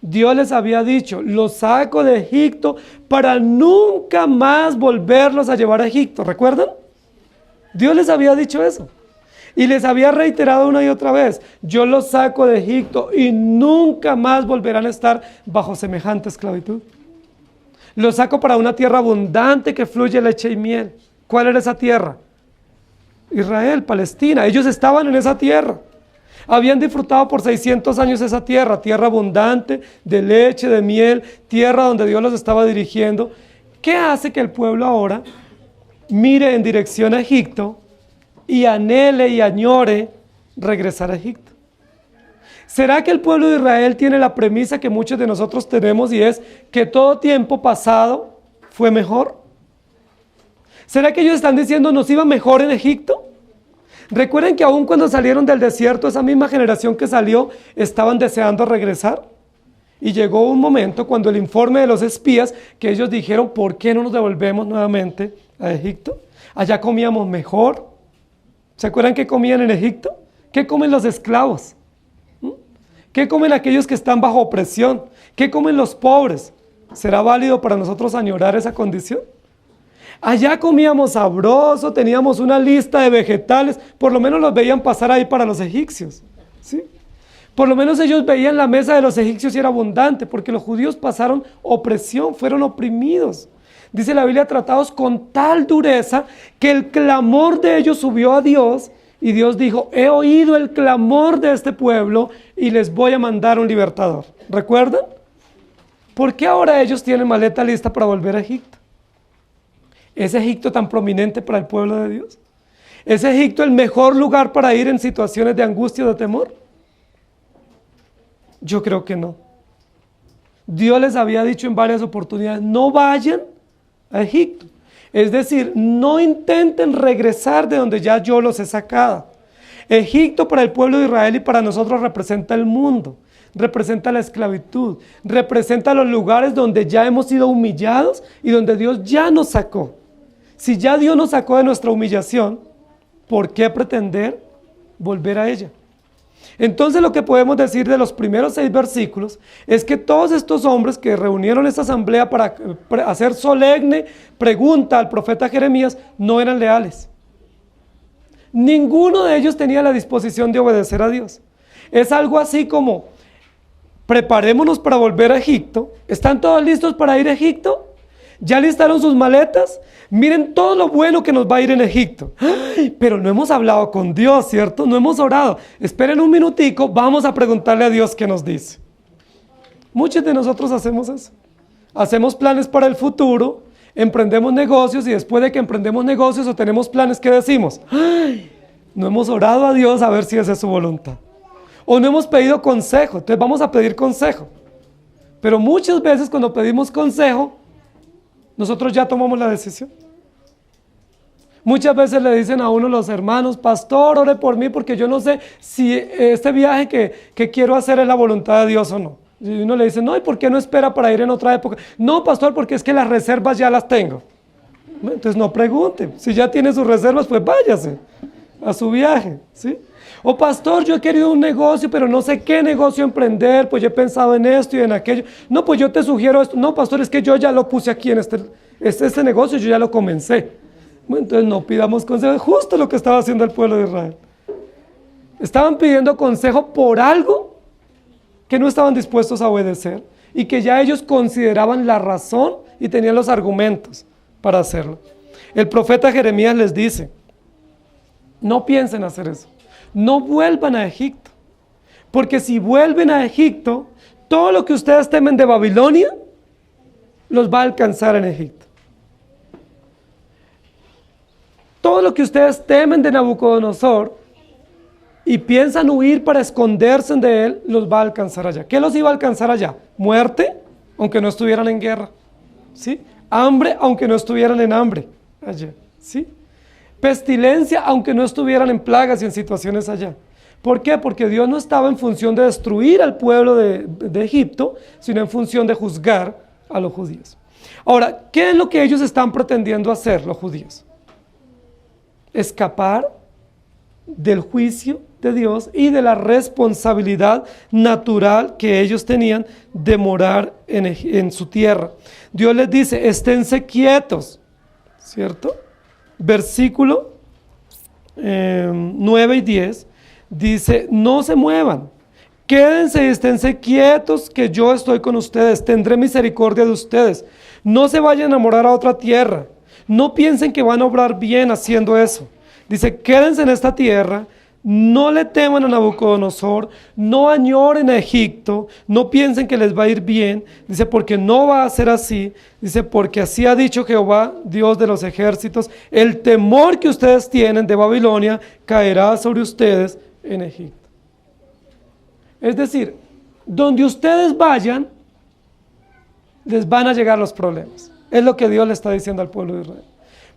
Dios les había dicho, los saco de Egipto para nunca más volverlos a llevar a Egipto. ¿Recuerdan? Dios les había dicho eso. Y les había reiterado una y otra vez, yo los saco de Egipto y nunca más volverán a estar bajo semejante esclavitud. Los saco para una tierra abundante que fluye leche y miel. ¿Cuál era esa tierra? Israel, Palestina. Ellos estaban en esa tierra. Habían disfrutado por 600 años esa tierra, tierra abundante de leche, de miel, tierra donde Dios los estaba dirigiendo. ¿Qué hace que el pueblo ahora mire en dirección a Egipto y anhele y añore regresar a Egipto? ¿Será que el pueblo de Israel tiene la premisa que muchos de nosotros tenemos y es que todo tiempo pasado fue mejor? ¿Será que ellos están diciendo nos iba mejor en Egipto? Recuerden que aún cuando salieron del desierto, esa misma generación que salió, estaban deseando regresar. Y llegó un momento cuando el informe de los espías, que ellos dijeron, ¿por qué no nos devolvemos nuevamente a Egipto? Allá comíamos mejor. ¿Se acuerdan qué comían en Egipto? ¿Qué comen los esclavos? ¿Qué comen aquellos que están bajo opresión? ¿Qué comen los pobres? ¿Será válido para nosotros añorar esa condición? Allá comíamos sabroso, teníamos una lista de vegetales, por lo menos los veían pasar ahí para los egipcios, ¿sí? Por lo menos ellos veían la mesa de los egipcios y era abundante, porque los judíos pasaron opresión, fueron oprimidos. Dice la Biblia, tratados con tal dureza que el clamor de ellos subió a Dios Y Dios dijo, he oído el clamor de este pueblo y les voy a mandar un libertador. ¿Recuerdan? ¿Por qué ahora ellos tienen maleta lista para volver a Egipto? ¿Es Egipto tan prominente para el pueblo de Dios? ¿Es Egipto el mejor lugar para ir en situaciones de angustia o de temor? Yo creo que no. Dios les había dicho en varias oportunidades, no vayan a Egipto. Es decir, no intenten regresar de donde ya yo los he sacado. Egipto para el pueblo de Israel y para nosotros representa el mundo, representa la esclavitud, representa los lugares donde ya hemos sido humillados y donde Dios ya nos sacó. Si ya Dios nos sacó de nuestra humillación, ¿por qué pretender volver a ella? Entonces lo que podemos decir de los primeros 6 versículos es que todos estos hombres que reunieron esta asamblea para hacer solemne pregunta al profeta Jeremías no eran leales. Ninguno de ellos tenía la disposición de obedecer a Dios. Es algo así como, preparémonos para volver a Egipto. ¿Están todos listos para ir a Egipto? ¿Ya listaron sus maletas? Miren todo lo bueno que nos va a ir en Egipto. ¡Ay! Pero no hemos hablado con Dios, ¿cierto? No hemos orado. Esperen un minutico, vamos a preguntarle a Dios qué nos dice. Muchos de nosotros hacemos eso. Hacemos planes para el futuro, emprendemos negocios y después de que emprendemos negocios o tenemos planes, ¿qué decimos? ¡Ay! No hemos orado a Dios a ver si esa es su voluntad. O no hemos pedido consejo, entonces vamos a pedir consejo. Pero muchas veces cuando pedimos consejo, nosotros ya tomamos la decisión. Muchas veces le dicen a uno los hermanos, pastor, ore por mí porque yo no sé si este viaje que quiero hacer es la voluntad de Dios o no. Y uno le dice, no, ¿y por qué no espera para ir en otra época? No, pastor, porque es que las reservas ya las tengo. Entonces no pregunte, si ya tiene sus reservas, pues váyase a su viaje, ¿sí? O pastor, yo he querido un negocio, pero no sé qué negocio emprender, pues yo he pensado en esto y en aquello. No, pues yo te sugiero esto. No, pastor, es que yo ya lo puse aquí en este negocio, yo ya lo comencé. Bueno, entonces no pidamos consejo, es justo lo que estaba haciendo el pueblo de Israel. Estaban pidiendo consejo por algo que no estaban dispuestos a obedecer y que ya ellos consideraban la razón y tenían los argumentos para hacerlo. El profeta Jeremías les dice, no piensen hacer eso. No vuelvan a Egipto, porque si vuelven a Egipto, todo lo que ustedes temen de Babilonia, los va a alcanzar en Egipto. Todo lo que ustedes temen de Nabucodonosor y piensan huir para esconderse de él, los va a alcanzar allá. ¿Qué los iba a alcanzar allá? Muerte, aunque no estuvieran en guerra, ¿sí? Hambre, aunque no estuvieran en hambre allá, ¿sí? Pestilencia, aunque no estuvieran en plagas y en situaciones allá. ¿Por qué? Porque Dios no estaba en función de destruir al pueblo de Egipto, sino en función de juzgar a los judíos. Ahora, ¿qué es lo que ellos están pretendiendo hacer, los judíos? Escapar del juicio de Dios y de la responsabilidad natural que ellos tenían de morar en su tierra. Dios les dice, esténse quietos, ¿cierto? Versículo 9 y 10 dice, no se muevan, quédense y esténse quietos que yo estoy con ustedes, tendré misericordia de ustedes, no se vayan a morar a otra tierra, no piensen que van a obrar bien haciendo eso. Dice, quédense en esta tierra, no le teman a Nabucodonosor, no añoren a Egipto, no piensen que les va a ir bien. Dice, porque no va a ser así. Dice, porque así ha dicho Jehová, Dios de los ejércitos, el temor que ustedes tienen de Babilonia caerá sobre ustedes en Egipto. Es decir, donde ustedes vayan, les van a llegar los problemas. Es lo que Dios le está diciendo al pueblo de Israel.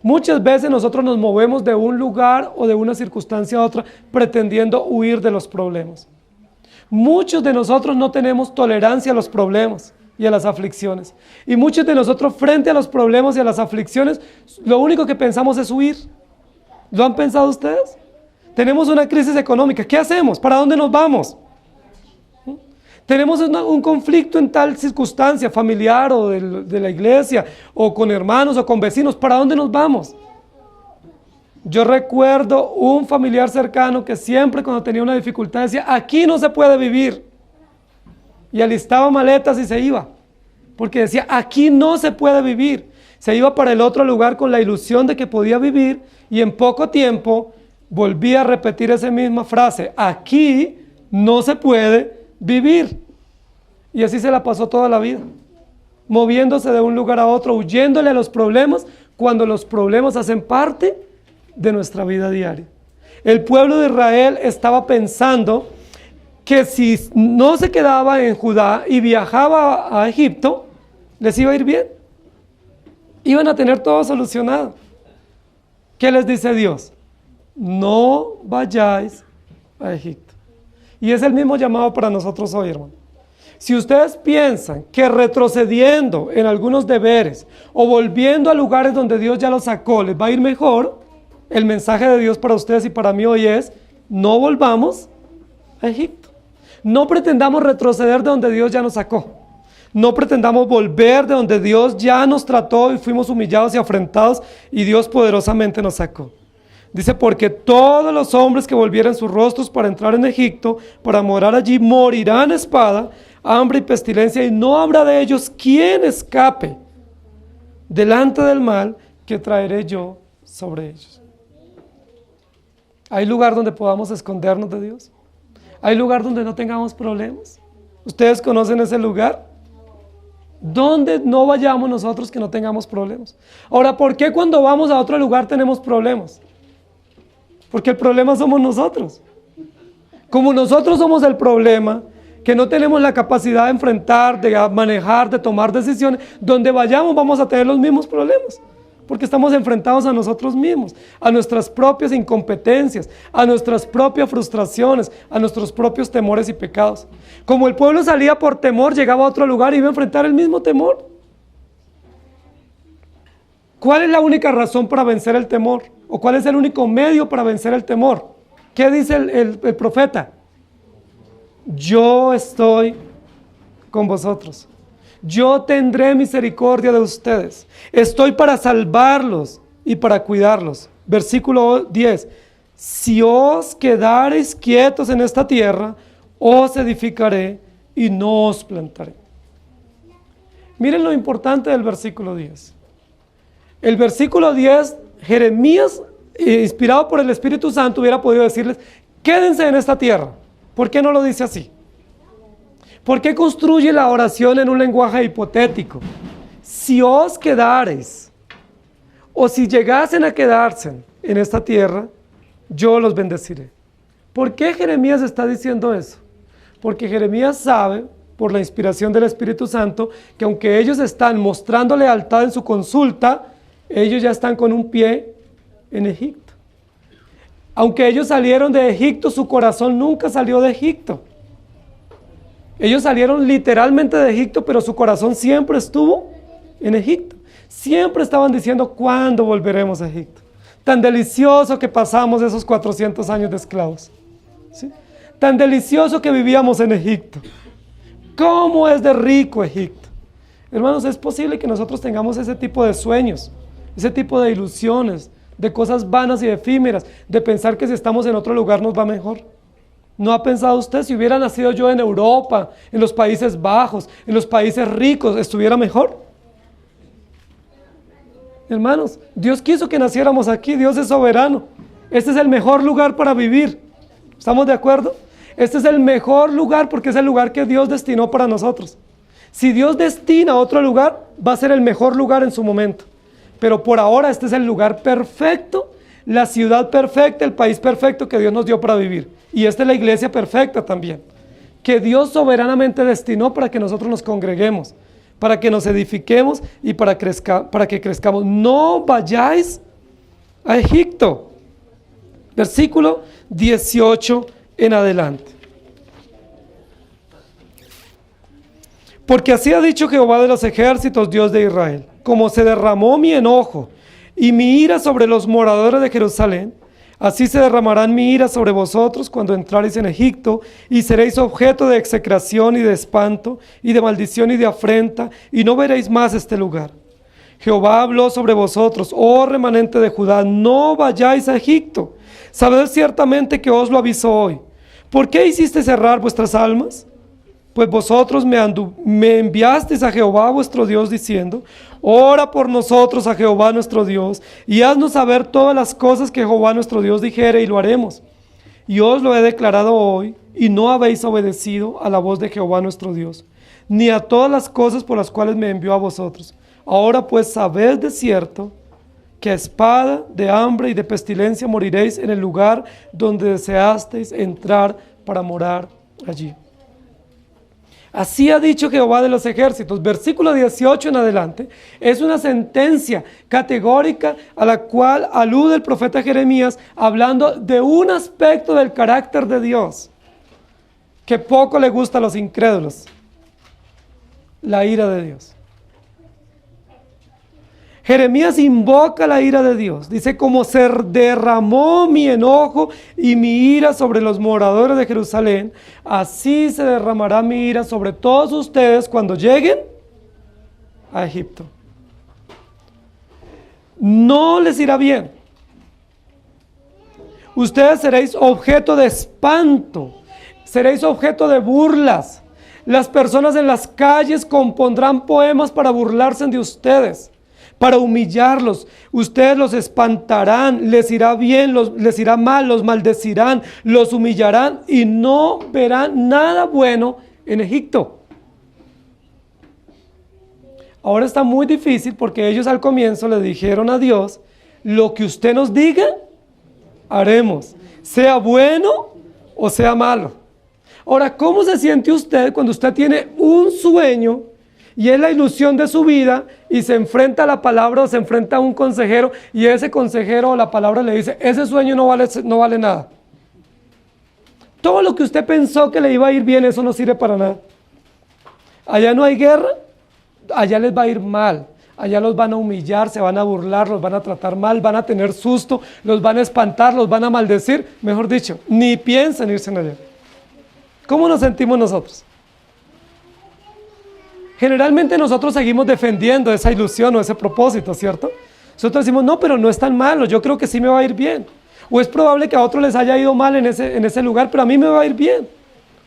Muchas veces nosotros nos movemos de un lugar o de una circunstancia a otra pretendiendo huir de los problemas. Muchos de nosotros no tenemos tolerancia a los problemas y a las aflicciones. Y muchos de nosotros frente a los problemas y a las aflicciones, lo único que pensamos es huir. ¿Lo han pensado ustedes? Tenemos una crisis económica. ¿Qué hacemos? ¿Para dónde nos vamos? Tenemos un conflicto en tal circunstancia familiar o de la iglesia o con hermanos o con vecinos. ¿Para dónde nos vamos? Yo recuerdo un familiar cercano que siempre cuando tenía una dificultad decía, aquí no se puede vivir. Y alistaba maletas y se iba. Porque decía, aquí no se puede vivir. Se iba para el otro lugar con la ilusión de que podía vivir y en poco tiempo volvía a repetir esa misma frase: aquí no se puede vivir. Y así se la pasó toda la vida, moviéndose de un lugar a otro, huyéndole a los problemas, cuando los problemas hacen parte de nuestra vida diaria. El pueblo de Israel estaba pensando que si no se quedaba en Judá y viajaba a Egipto, les iba a ir bien. Iban a tener todo solucionado. ¿Qué les dice Dios? No vayáis a Egipto. Y es el mismo llamado para nosotros hoy, hermano. Si ustedes piensan que retrocediendo en algunos deberes o volviendo a lugares donde Dios ya los sacó les va a ir mejor, el mensaje de Dios para ustedes y para mí hoy es: no volvamos a Egipto. No pretendamos retroceder de donde Dios ya nos sacó. No pretendamos volver de donde Dios ya nos trató y fuimos humillados y afrentados y Dios poderosamente nos sacó. Dice: porque todos los hombres que volvieran sus rostros para entrar en Egipto, para morar allí, morirán a espada, hambre y pestilencia, y no habrá de ellos quien escape delante del mal que traeré yo sobre ellos. ¿Hay lugar donde podamos escondernos de Dios? ¿Hay lugar donde no tengamos problemas? ¿Ustedes conocen ese lugar? ¿Dónde no vayamos nosotros que no tengamos problemas? Ahora, ¿por qué cuando vamos a otro lugar tenemos problemas? Porque el problema somos nosotros. Como nosotros somos el problema, que no tenemos la capacidad de enfrentar, de manejar, de tomar decisiones, donde vayamos vamos a tener los mismos problemas. Porque estamos enfrentados a nosotros mismos, a nuestras propias incompetencias, a nuestras propias frustraciones, a nuestros propios temores y pecados. Como el pueblo salía por temor, llegaba a otro lugar y iba a enfrentar el mismo temor. ¿Cuál es la única razón para vencer el temor? ¿O cuál es el único medio para vencer el temor? ¿Qué dice el profeta? Yo estoy con vosotros. Yo tendré misericordia de ustedes. Estoy para salvarlos y para cuidarlos. Versículo 10. Si os quedareis quietos en esta tierra, os edificaré y no os plantaré. Miren lo importante del versículo 10. El versículo 10, Jeremías, inspirado por el Espíritu Santo, hubiera podido decirles: quédense en esta tierra. ¿Por qué no lo dice así? ¿Por qué construye la oración en un lenguaje hipotético? Si os quedareis, o si llegasen a quedarse en esta tierra, yo los bendeciré. ¿Por qué Jeremías está diciendo eso? Porque Jeremías sabe, por la inspiración del Espíritu Santo, que aunque ellos están mostrando lealtad en su consulta, ellos ya están con un pie en Egipto. Aunque ellos salieron de Egipto, su corazón nunca salió de Egipto. Ellos salieron literalmente de Egipto, pero su corazón siempre estuvo en Egipto. Siempre estaban diciendo: ¿cuándo volveremos a Egipto? Tan delicioso que pasamos esos 400 años de esclavos, ¿sí? Tan delicioso que vivíamos en Egipto. ¿Cómo es de rico Egipto? Hermanos, es posible que nosotros tengamos ese tipo de sueños, ese tipo de ilusiones, de cosas vanas y efímeras, de pensar que si estamos en otro lugar nos va mejor. ¿No ha pensado usted, si hubiera nacido yo en Europa, en los Países Bajos, en los países ricos, estuviera mejor? Hermanos, Dios quiso que naciéramos aquí, Dios es soberano. Este es el mejor lugar para vivir. ¿Estamos de acuerdo? Este es el mejor lugar porque es el lugar que Dios destinó para nosotros. Si Dios destina a otro lugar, va a ser el mejor lugar en su momento. Pero por ahora este es el lugar perfecto, la ciudad perfecta, el país perfecto que Dios nos dio para vivir. Y esta es la iglesia perfecta también, que Dios soberanamente destinó para que nosotros nos congreguemos, para que nos edifiquemos y para que crezcamos. No vayáis a Egipto. Versículo 18 en adelante. Porque así ha dicho Jehová de los ejércitos, Dios de Israel: como se derramó mi enojo y mi ira sobre los moradores de Jerusalén, así se derramarán mi ira sobre vosotros cuando entraréis en Egipto, y seréis objeto de execración y de espanto, y de maldición y de afrenta, y no veréis más este lugar. Jehová habló sobre vosotros, oh remanente de Judá: no vayáis a Egipto. Sabed ciertamente que os lo aviso hoy. ¿Por qué hiciste cerrar vuestras almas? Pues vosotros me enviasteis a Jehová vuestro Dios diciendo, ora por nosotros a Jehová nuestro Dios, y haznos saber todas las cosas que Jehová nuestro Dios dijere, y lo haremos. Y os lo he declarado hoy, y no habéis obedecido a la voz de Jehová nuestro Dios, ni a todas las cosas por las cuales me envió a vosotros. Ahora pues sabed de cierto que a espada, de hambre y de pestilencia moriréis en el lugar donde deseasteis entrar para morar allí. Así ha dicho Jehová de los ejércitos. Versículo 18 en adelante es una sentencia categórica a la cual alude el profeta Jeremías, hablando de un aspecto del carácter de Dios que poco le gusta a los incrédulos: la ira de Dios. Jeremías invoca la ira de Dios. Dice: como se derramó mi enojo y mi ira sobre los moradores de Jerusalén, así se derramará mi ira sobre todos ustedes cuando lleguen a Egipto. No les irá bien. Ustedes seréis objeto de espanto, seréis objeto de burlas. Las personas en las calles compondrán poemas para burlarse de ustedes, para humillarlos. Ustedes los espantarán, les irá bien, les irá mal, los maldecirán, los humillarán y no verán nada bueno en Egipto. Ahora está muy difícil porque ellos al comienzo le dijeron a Dios: lo que usted nos diga, haremos, sea bueno o sea malo. Ahora, ¿cómo se siente usted cuando usted tiene un sueño y es la ilusión de su vida y se enfrenta a la palabra o se enfrenta a un consejero y ese consejero o la palabra le dice: ese sueño no vale nada? Todo lo que usted pensó que le iba a ir bien, eso no sirve para nada. Allá no hay guerra, allá les va a ir mal. Allá los van a humillar, se van a burlar, los van a tratar mal, van a tener susto, los van a espantar, los van a maldecir. Mejor dicho, ni piensen irse allá. ¿Cómo nos sentimos nosotros? Generalmente nosotros seguimos defendiendo esa ilusión o ese propósito, ¿cierto? Nosotros decimos: no, pero no es tan malo, yo creo que sí me va a ir bien. O es probable que a otros les haya ido mal en ese lugar, pero a mí me va a ir bien.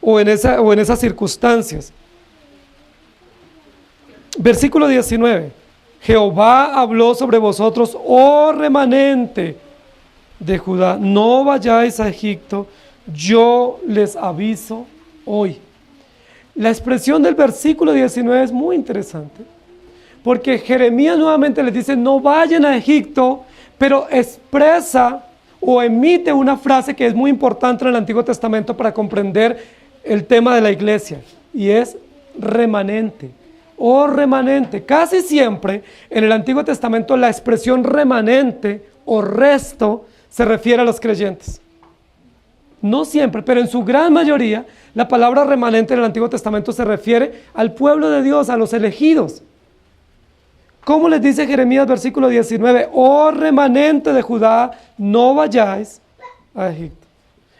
O en esas circunstancias. Versículo 19. Jehová habló sobre vosotros, oh remanente de Judá, no vayáis a Egipto, yo les aviso hoy. La expresión del versículo 19 es muy interesante, porque Jeremías nuevamente les dice: no vayan a Egipto, pero expresa o emite una frase que es muy importante en el Antiguo Testamento para comprender el tema de la iglesia, y es remanente. Oh remanente. Casi siempre en el Antiguo Testamento la expresión remanente o resto se refiere a los creyentes. No siempre, pero en su gran mayoría, la palabra remanente en el Antiguo Testamento se refiere al pueblo de Dios, a los elegidos. ¿Cómo les dice Jeremías, versículo 19? Oh remanente de Judá, no vayáis a Egipto.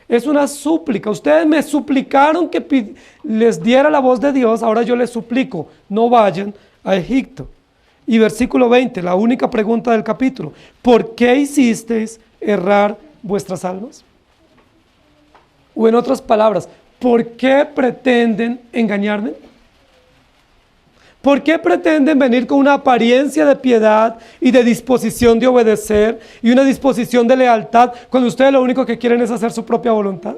Es una súplica. Ustedes me suplicaron que les diera la voz de Dios, ahora yo les suplico: no vayan a Egipto. Y versículo 20, la única pregunta del capítulo: ¿por qué hicisteis errar vuestras almas? O en otras palabras, ¿por qué pretenden engañarme? ¿Por qué pretenden venir con una apariencia de piedad y de disposición de obedecer y una disposición de lealtad cuando ustedes lo único que quieren es hacer su propia voluntad?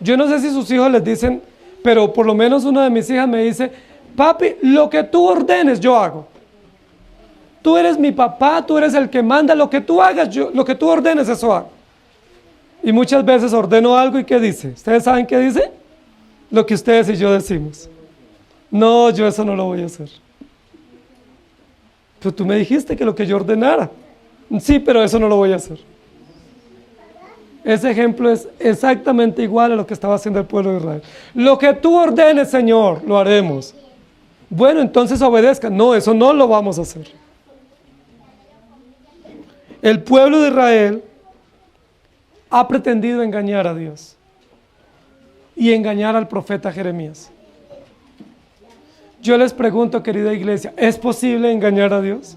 Yo no sé si sus hijos les dicen, pero por lo menos una de mis hijas me dice: papi, lo que tú ordenes yo hago. Tú eres mi papá, tú eres el que manda, lo que tú hagas, lo que tú ordenes, eso hago. Y muchas veces ordeno algo y ¿qué dice? ¿Ustedes saben qué dice? Lo que ustedes y yo decimos: no, yo eso no lo voy a hacer. Pero tú me dijiste que lo que yo ordenara. Sí, pero eso no lo voy a hacer. Ese ejemplo es exactamente igual a lo que estaba haciendo el pueblo de Israel. Lo que tú ordenes, Señor, lo haremos. Bueno, entonces obedezcan. No, eso no lo vamos a hacer. El pueblo de Israel ha pretendido engañar a Dios y engañar al profeta Jeremías. Yo les pregunto, querida iglesia, ¿es posible engañar a Dios?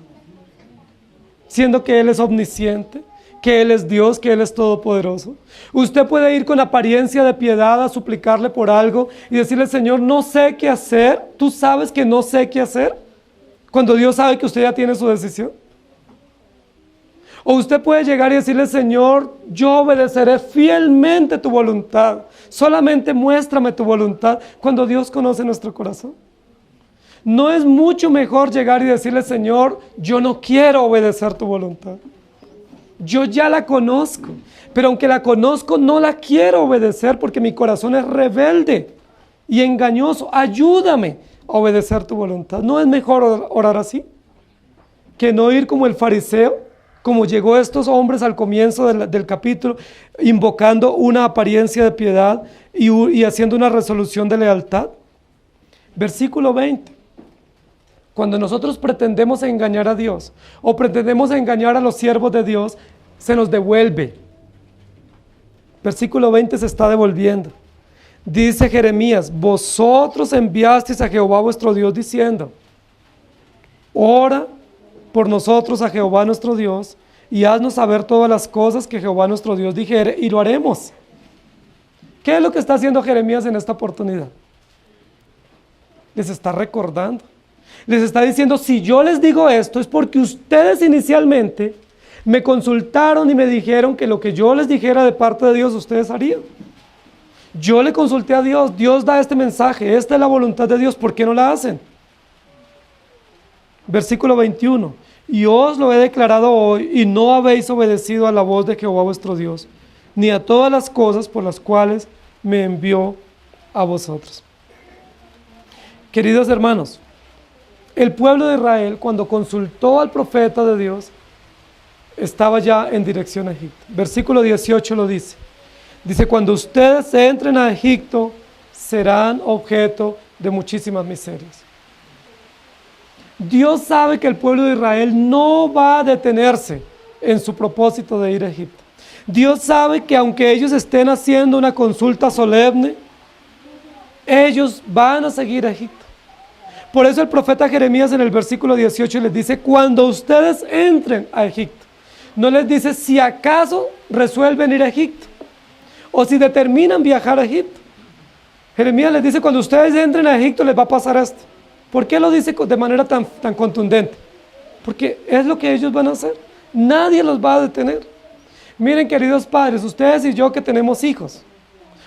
Siendo que Él es omnisciente, que Él es Dios, que Él es todopoderoso. Usted puede ir con apariencia de piedad a suplicarle por algo y decirle, Señor, no sé qué hacer. ¿Tú sabes que no sé qué hacer? Cuando Dios sabe que usted ya tiene su decisión. O usted puede llegar y decirle, Señor, yo obedeceré fielmente tu voluntad. Solamente muéstrame tu voluntad, cuando Dios conoce nuestro corazón. ¿No es mucho mejor llegar y decirle, Señor, yo no quiero obedecer tu voluntad? Yo ya la conozco, pero aunque la conozco, no la quiero obedecer porque mi corazón es rebelde y engañoso. Ayúdame a obedecer tu voluntad. ¿No es mejor orar así que no ir como el fariseo? Como llegó estos hombres al comienzo del capítulo, invocando una apariencia de piedad y haciendo una resolución de lealtad. Versículo 20. Cuando nosotros pretendemos engañar a Dios o pretendemos engañar a los siervos de Dios, se nos devuelve. Versículo 20 se está devolviendo. Dice Jeremías, vosotros enviasteis a Jehová vuestro Dios diciendo, ora por nosotros a Jehová nuestro Dios y haznos saber todas las cosas que Jehová nuestro Dios dijere y lo haremos. ¿Qué es lo que está haciendo Jeremías en esta oportunidad? Les está recordando. Les está diciendo, si yo les digo esto es porque ustedes inicialmente me consultaron y me dijeron que lo que yo les dijera de parte de Dios ustedes harían. Yo le consulté a Dios, Dios da este mensaje, esta es la voluntad de Dios, ¿por qué no la hacen? Versículo 21, y os lo he declarado hoy y no habéis obedecido a la voz de Jehová vuestro Dios, ni a todas las cosas por las cuales me envió a vosotros. Queridos hermanos, el pueblo de Israel, cuando consultó al profeta de Dios, estaba ya en dirección a Egipto. Versículo 18 lo dice. Dice, cuando ustedes entren a Egipto, serán objeto de muchísimas miserias. Dios sabe que el pueblo de Israel no va a detenerse en su propósito de ir a Egipto. Dios sabe que aunque ellos estén haciendo una consulta solemne, ellos van a seguir a Egipto. Por eso el profeta Jeremías en el versículo 18 les dice, cuando ustedes entren a Egipto, no les dice si acaso resuelven ir a Egipto o si determinan viajar a Egipto. Jeremías les dice, cuando ustedes entren a Egipto les va a pasar esto. ¿Por qué lo dice de manera tan contundente? Porque es lo que ellos van a hacer. Nadie los va a detener. Miren, queridos padres, ustedes y yo que tenemos hijos,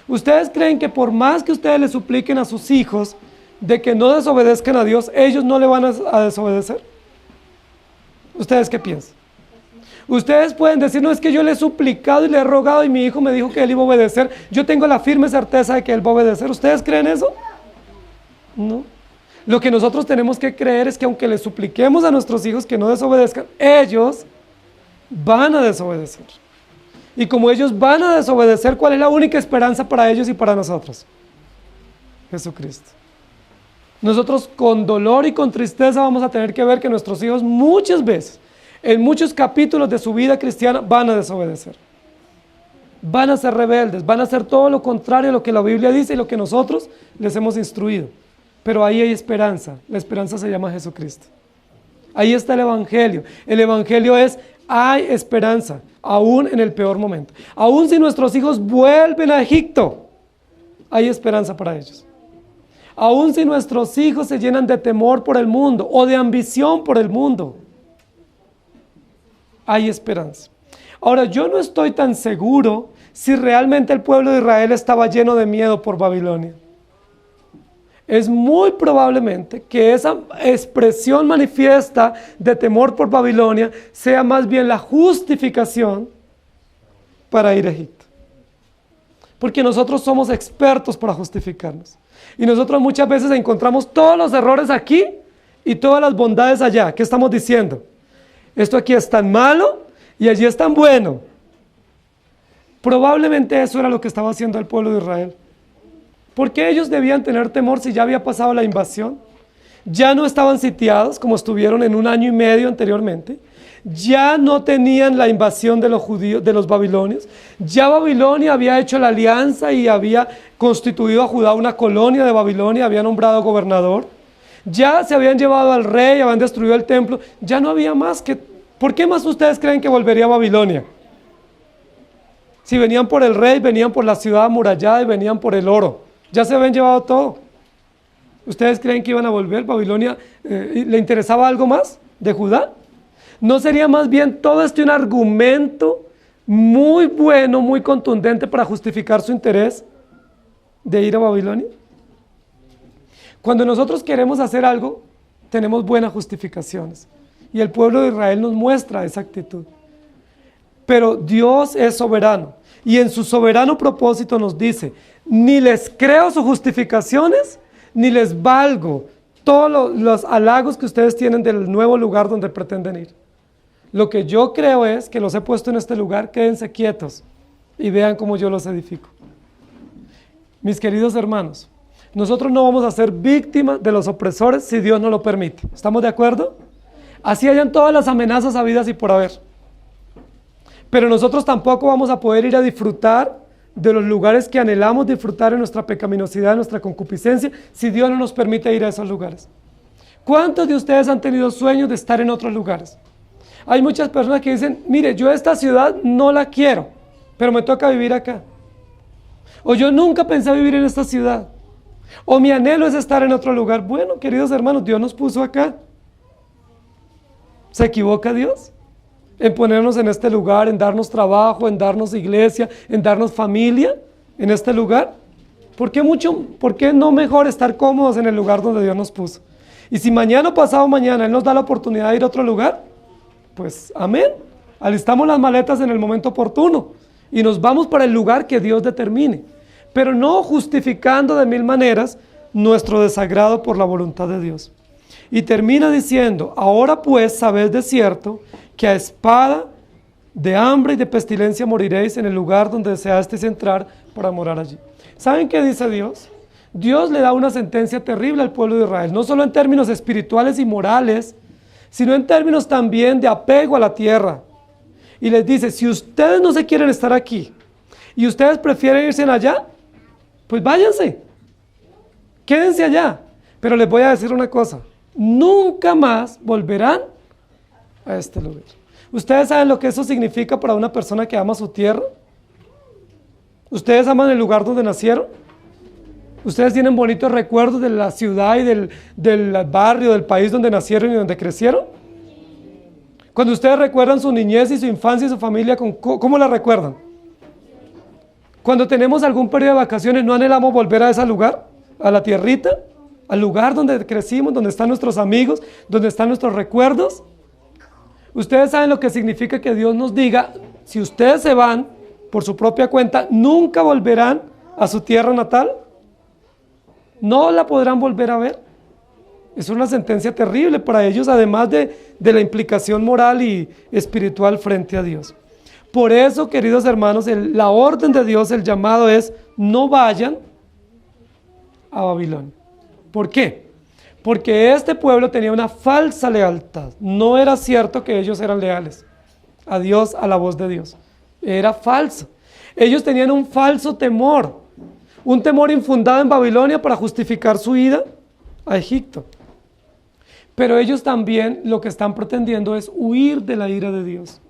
¿ustedes creen que por más que ustedes le supliquen a sus hijos de que no desobedezcan a Dios, ellos no le van a desobedecer? ¿Ustedes qué piensan? Ustedes pueden decir, no, es que yo le he suplicado y le he rogado y mi hijo me dijo que él iba a obedecer. Yo tengo la firme certeza de que él va a obedecer. ¿Ustedes creen eso? No. Lo que nosotros tenemos que creer es que aunque le supliquemos a nuestros hijos que no desobedezcan, ellos van a desobedecer. Y como ellos van a desobedecer, ¿cuál es la única esperanza para ellos y para nosotros? Jesucristo. Nosotros con dolor y con tristeza vamos a tener que ver que nuestros hijos muchas veces, en muchos capítulos de su vida cristiana, van a desobedecer. Van a ser rebeldes, van a hacer todo lo contrario a lo que la Biblia dice y lo que nosotros les hemos instruido. Pero ahí hay esperanza, la esperanza se llama Jesucristo. Ahí está el Evangelio. El Evangelio es, hay esperanza, aún en el peor momento. Aún si nuestros hijos vuelven a Egipto, hay esperanza para ellos. Aún si nuestros hijos se llenan de temor por el mundo o de ambición por el mundo, hay esperanza. Ahora, yo no estoy tan seguro si realmente el pueblo de Israel estaba lleno de miedo por Babilonia. Es muy probablemente que esa expresión manifiesta de temor por Babilonia sea más bien la justificación para ir a Egipto. Porque nosotros somos expertos para justificarnos. Y nosotros muchas veces encontramos todos los errores aquí y todas las bondades allá. ¿Qué estamos diciendo? Esto aquí es tan malo y allí es tan bueno. Probablemente eso era lo que estaba haciendo el pueblo de Israel. ¿Por qué ellos debían tener temor si ya había pasado la invasión? Ya no estaban sitiados como estuvieron en 1 año y medio anteriormente. Ya no tenían la invasión de los judíos, de los babilonios. Ya Babilonia había hecho la alianza y había constituido a Judá una colonia de Babilonia, había nombrado gobernador. Ya se habían llevado al rey, habían destruido el templo. Ya no había más que... ¿Por qué más ustedes creen que volvería a Babilonia? Si venían por el rey, venían por la ciudad amurallada y venían por el oro. Ya se habían llevado todo. ¿Ustedes creen que iban a volver? ¿Babilonia le interesaba algo más de Judá? ¿No sería más bien todo un argumento muy bueno, muy contundente para justificar su interés de ir a Babilonia? Cuando nosotros queremos hacer algo, tenemos buenas justificaciones. Y el pueblo de Israel nos muestra esa actitud. Pero Dios es soberano. Y en su soberano propósito nos dice, ni les creo sus justificaciones, ni les valgo todos los halagos que ustedes tienen del nuevo lugar donde pretenden ir. Lo que yo creo es que los he puesto en este lugar, quédense quietos y vean cómo yo los edifico. Mis queridos hermanos, nosotros no vamos a ser víctimas de los opresores si Dios no lo permite. ¿Estamos de acuerdo? Así hayan todas las amenazas habidas y por haber. Pero nosotros tampoco vamos a poder ir a disfrutar de los lugares que anhelamos disfrutar en nuestra pecaminosidad, en nuestra concupiscencia, si Dios no nos permite ir a esos lugares. ¿Cuántos de ustedes han tenido sueños de estar en otros lugares? Hay muchas personas que dicen, mire, yo esta ciudad no la quiero, pero me toca vivir acá. O yo nunca pensé vivir en esta ciudad. O mi anhelo es estar en otro lugar. Bueno, queridos hermanos, Dios nos puso acá. ¿Se equivoca Dios? En ponernos en este lugar, en darnos trabajo, en darnos iglesia, en darnos familia en este lugar. ¿Por qué no mejor estar cómodos en el lugar donde Dios nos puso? Y si mañana o pasado mañana Él nos da la oportunidad de ir a otro lugar, pues amén, alistamos las maletas en el momento oportuno y nos vamos para el lugar que Dios determine, pero no justificando de mil maneras nuestro desagrado por la voluntad de Dios. Y termina diciendo, ahora pues sabed de cierto que a espada, de hambre y de pestilencia moriréis en el lugar donde deseasteis entrar para morar allí. ¿Saben qué dice Dios? Dios le da una sentencia terrible al pueblo de Israel, no solo en términos espirituales y morales, sino en términos también de apego a la tierra. Y les dice, si ustedes no se quieren estar aquí, y ustedes prefieren irse allá, pues váyanse, quédense allá. Pero les voy a decir una cosa, nunca más volverán a este lugar. ¿Ustedes saben lo que eso significa para una persona que ama su tierra? ¿Ustedes aman el lugar donde nacieron? ¿Ustedes tienen bonitos recuerdos de la ciudad y del barrio, del país donde nacieron y donde crecieron? Cuando ustedes recuerdan su niñez y su infancia y su familia, ¿cómo la recuerdan? Cuando tenemos algún periodo de vacaciones, ¿no anhelamos volver a ese lugar? ¿A la tierrita? ¿Al lugar donde crecimos, donde están nuestros amigos, donde están nuestros recuerdos? ¿Ustedes saben lo que significa que Dios nos diga, si ustedes se van por su propia cuenta, nunca volverán a su tierra natal? No la podrán volver a ver. Es una sentencia terrible para ellos, además de la implicación moral y espiritual frente a Dios. Por eso, queridos hermanos, la orden de Dios, el llamado es, no vayan a Babilonia. ¿Por qué? Porque este pueblo tenía una falsa lealtad. No era cierto que ellos eran leales a Dios, a la voz de Dios. Era falso. Ellos tenían un falso temor. Un temor infundado en Babilonia para justificar su ida a Egipto. Pero ellos también lo que están pretendiendo es huir de la ira de Dios.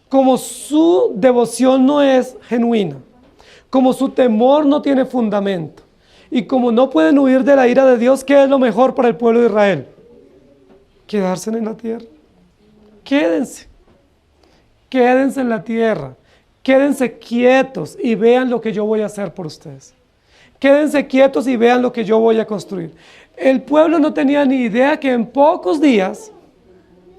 Como su devoción no es genuina, como su temor no tiene fundamento, y como no pueden huir de la ira de Dios, ¿qué es lo mejor para el pueblo de Israel? Quedarse en la tierra. Quédense en la tierra. Quédense quietos y vean lo que yo voy a hacer por ustedes. Quédense quietos y vean lo que yo voy a construir. El pueblo no tenía ni idea que en pocos días,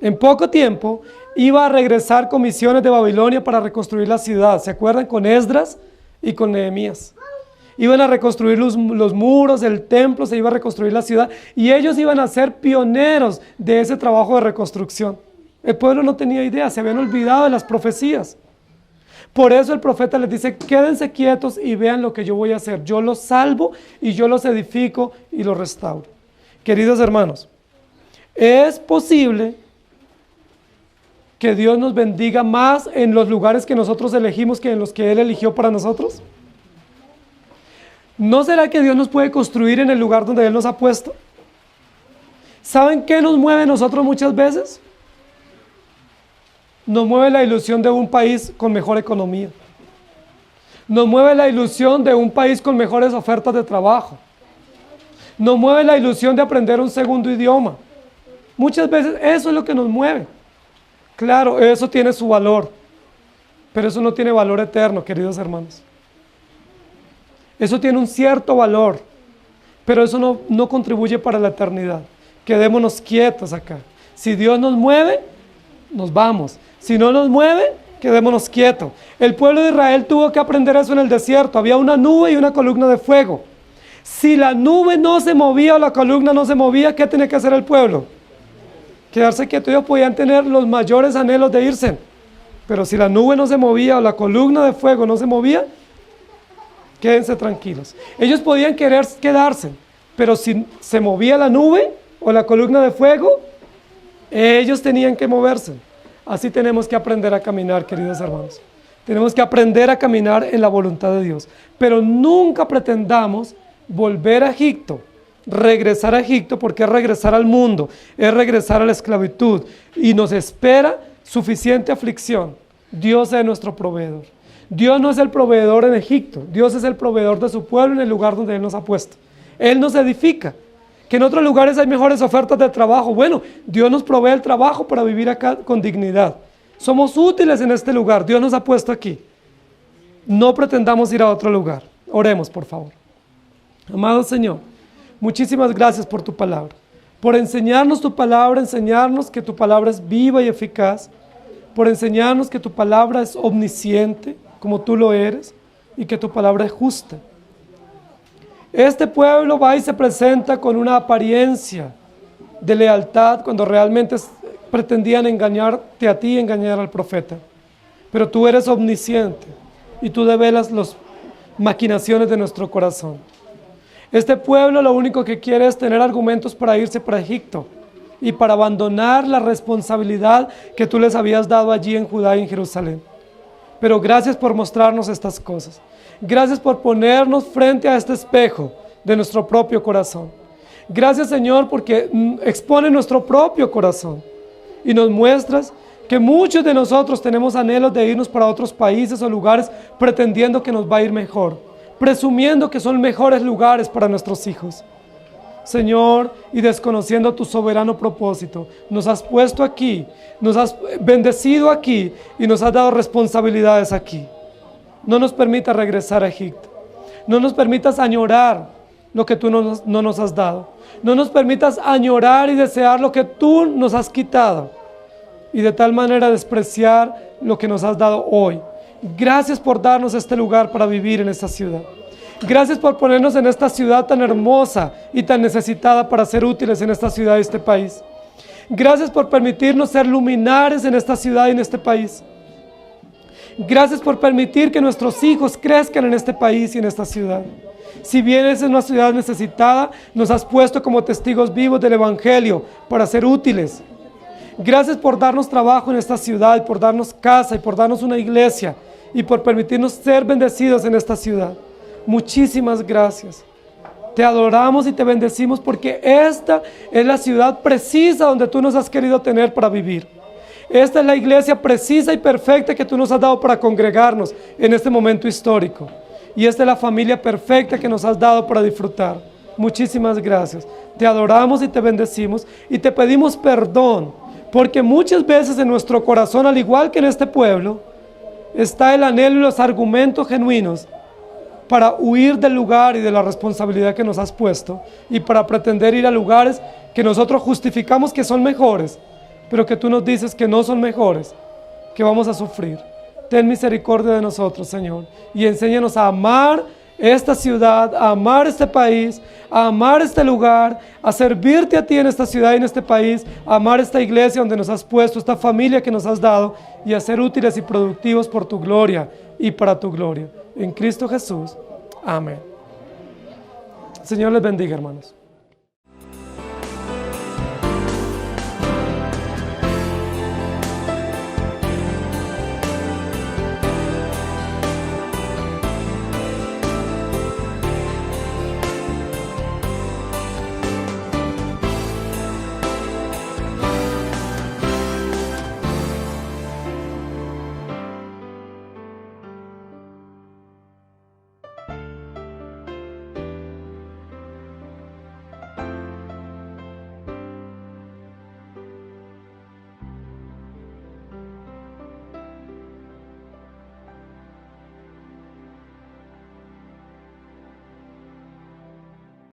en poco tiempo, iba a regresar con misiones de Babilonia para reconstruir la ciudad. ¿Se acuerdan? Con Esdras y con Nehemías. Iban a reconstruir los muros, el templo, se iba a reconstruir la ciudad y ellos iban a ser pioneros de ese trabajo de reconstrucción. El pueblo no tenía idea, se habían olvidado de las profecías. Por eso el profeta les dice, quédense quietos y vean lo que yo voy a hacer. Yo los salvo y yo los edifico y los restauro. Queridos hermanos, es posible que Dios nos bendiga más en los lugares que nosotros elegimos que en los que Él eligió para nosotros. ¿No será que Dios nos puede construir en el lugar donde Él nos ha puesto? ¿Saben qué nos mueve a nosotros muchas veces? Nos mueve la ilusión de un país con mejor economía. Nos mueve la ilusión de un país con mejores ofertas de trabajo. Nos mueve la ilusión de aprender un segundo idioma. Muchas veces eso es lo que nos mueve. Claro, eso tiene su valor, pero eso no tiene valor eterno, queridos hermanos. Eso tiene un cierto valor, pero eso no contribuye para la eternidad. Quedémonos quietos acá. Si Dios nos mueve, nos vamos. Si no nos mueve, quedémonos quietos. El pueblo de Israel tuvo que aprender eso en el desierto. Había una nube y una columna de fuego. Si la nube no se movía o la columna no se movía, ¿qué tenía que hacer el pueblo? Quedarse quieto. Ellos podían tener los mayores anhelos de irse, pero si la nube no se movía o la columna de fuego no se movía, quédense tranquilos. Ellos podían querer quedarse, pero si se movía la nube o la columna de fuego, ellos tenían que moverse. Así tenemos que aprender a caminar, queridos hermanos. Tenemos que aprender a caminar en la voluntad de Dios, pero nunca pretendamos volver a Egipto, regresar a Egipto, porque es regresar al mundo, es regresar a la esclavitud, y nos espera suficiente aflicción. Dios es nuestro proveedor. Dios no es el proveedor en Egipto, Dios es el proveedor de su pueblo en el lugar donde Él nos ha puesto. Él nos edifica. Que en otros lugares hay mejores ofertas de trabajo. Bueno, Dios nos provee el trabajo para vivir acá con dignidad. Somos útiles en este lugar, Dios nos ha puesto aquí. No pretendamos ir a otro lugar. Oremos, por favor. Amado Señor, muchísimas gracias por tu palabra, por enseñarnos tu palabra, enseñarnos que tu palabra es viva y eficaz, por enseñarnos que tu palabra es omnisciente, como tú lo eres, y que tu palabra es justa. Este pueblo va y se presenta con una apariencia de lealtad cuando realmente pretendían engañarte a ti y engañar al profeta. Pero tú eres omnisciente y tú develas las maquinaciones de nuestro corazón. Este pueblo lo único que quiere es tener argumentos para irse para Egipto y para abandonar la responsabilidad que tú les habías dado allí en Judá y en Jerusalén. Pero gracias por mostrarnos estas cosas. Gracias por ponernos frente a este espejo de nuestro propio corazón. Gracias, Señor, porque expone nuestro propio corazón y nos muestras que muchos de nosotros tenemos anhelos de irnos para otros países o lugares pretendiendo que nos va a ir mejor, presumiendo que son mejores lugares para nuestros hijos. Señor, y desconociendo tu soberano propósito, nos has puesto aquí, nos has bendecido aquí y nos has dado responsabilidades aquí. No nos permitas regresar a Egipto. No nos permitas añorar lo que tú no nos has dado. No nos permitas añorar y desear lo que tú nos has quitado. Y de tal manera despreciar lo que nos has dado hoy. Gracias por darnos este lugar para vivir en esta ciudad. Gracias por ponernos en esta ciudad tan hermosa y tan necesitada para ser útiles en esta ciudad y este país. Gracias por permitirnos ser luminares en esta ciudad y en este país. Gracias por permitir que nuestros hijos crezcan en este país y en esta ciudad. Si bien es una ciudad necesitada, nos has puesto como testigos vivos del Evangelio para ser útiles. Gracias por darnos trabajo en esta ciudad, y por darnos casa y por darnos una iglesia y por permitirnos ser bendecidos en esta ciudad. Muchísimas gracias. Te adoramos y te bendecimos porque esta es la ciudad precisa donde tú nos has querido tener para vivir. Esta es la iglesia precisa y perfecta que tú nos has dado para congregarnos en este momento histórico. Y esta es la familia perfecta que nos has dado para disfrutar. Muchísimas gracias. Te adoramos y te bendecimos y te pedimos perdón, porque muchas veces en nuestro corazón, al igual que en este pueblo, está el anhelo y los argumentos genuinos para huir del lugar y de la responsabilidad que nos has puesto y para pretender ir a lugares que nosotros justificamos que son mejores, pero que tú nos dices que no son mejores, que vamos a sufrir. Ten misericordia de nosotros, Señor, y enséñanos a amar esta ciudad, a amar este país, a amar este lugar, a servirte a ti en esta ciudad y en este país, a amar esta iglesia donde nos has puesto, esta familia que nos has dado, y a ser útiles y productivos por tu gloria y para tu gloria. En Cristo Jesús. Amén. Señor les bendiga, hermanos.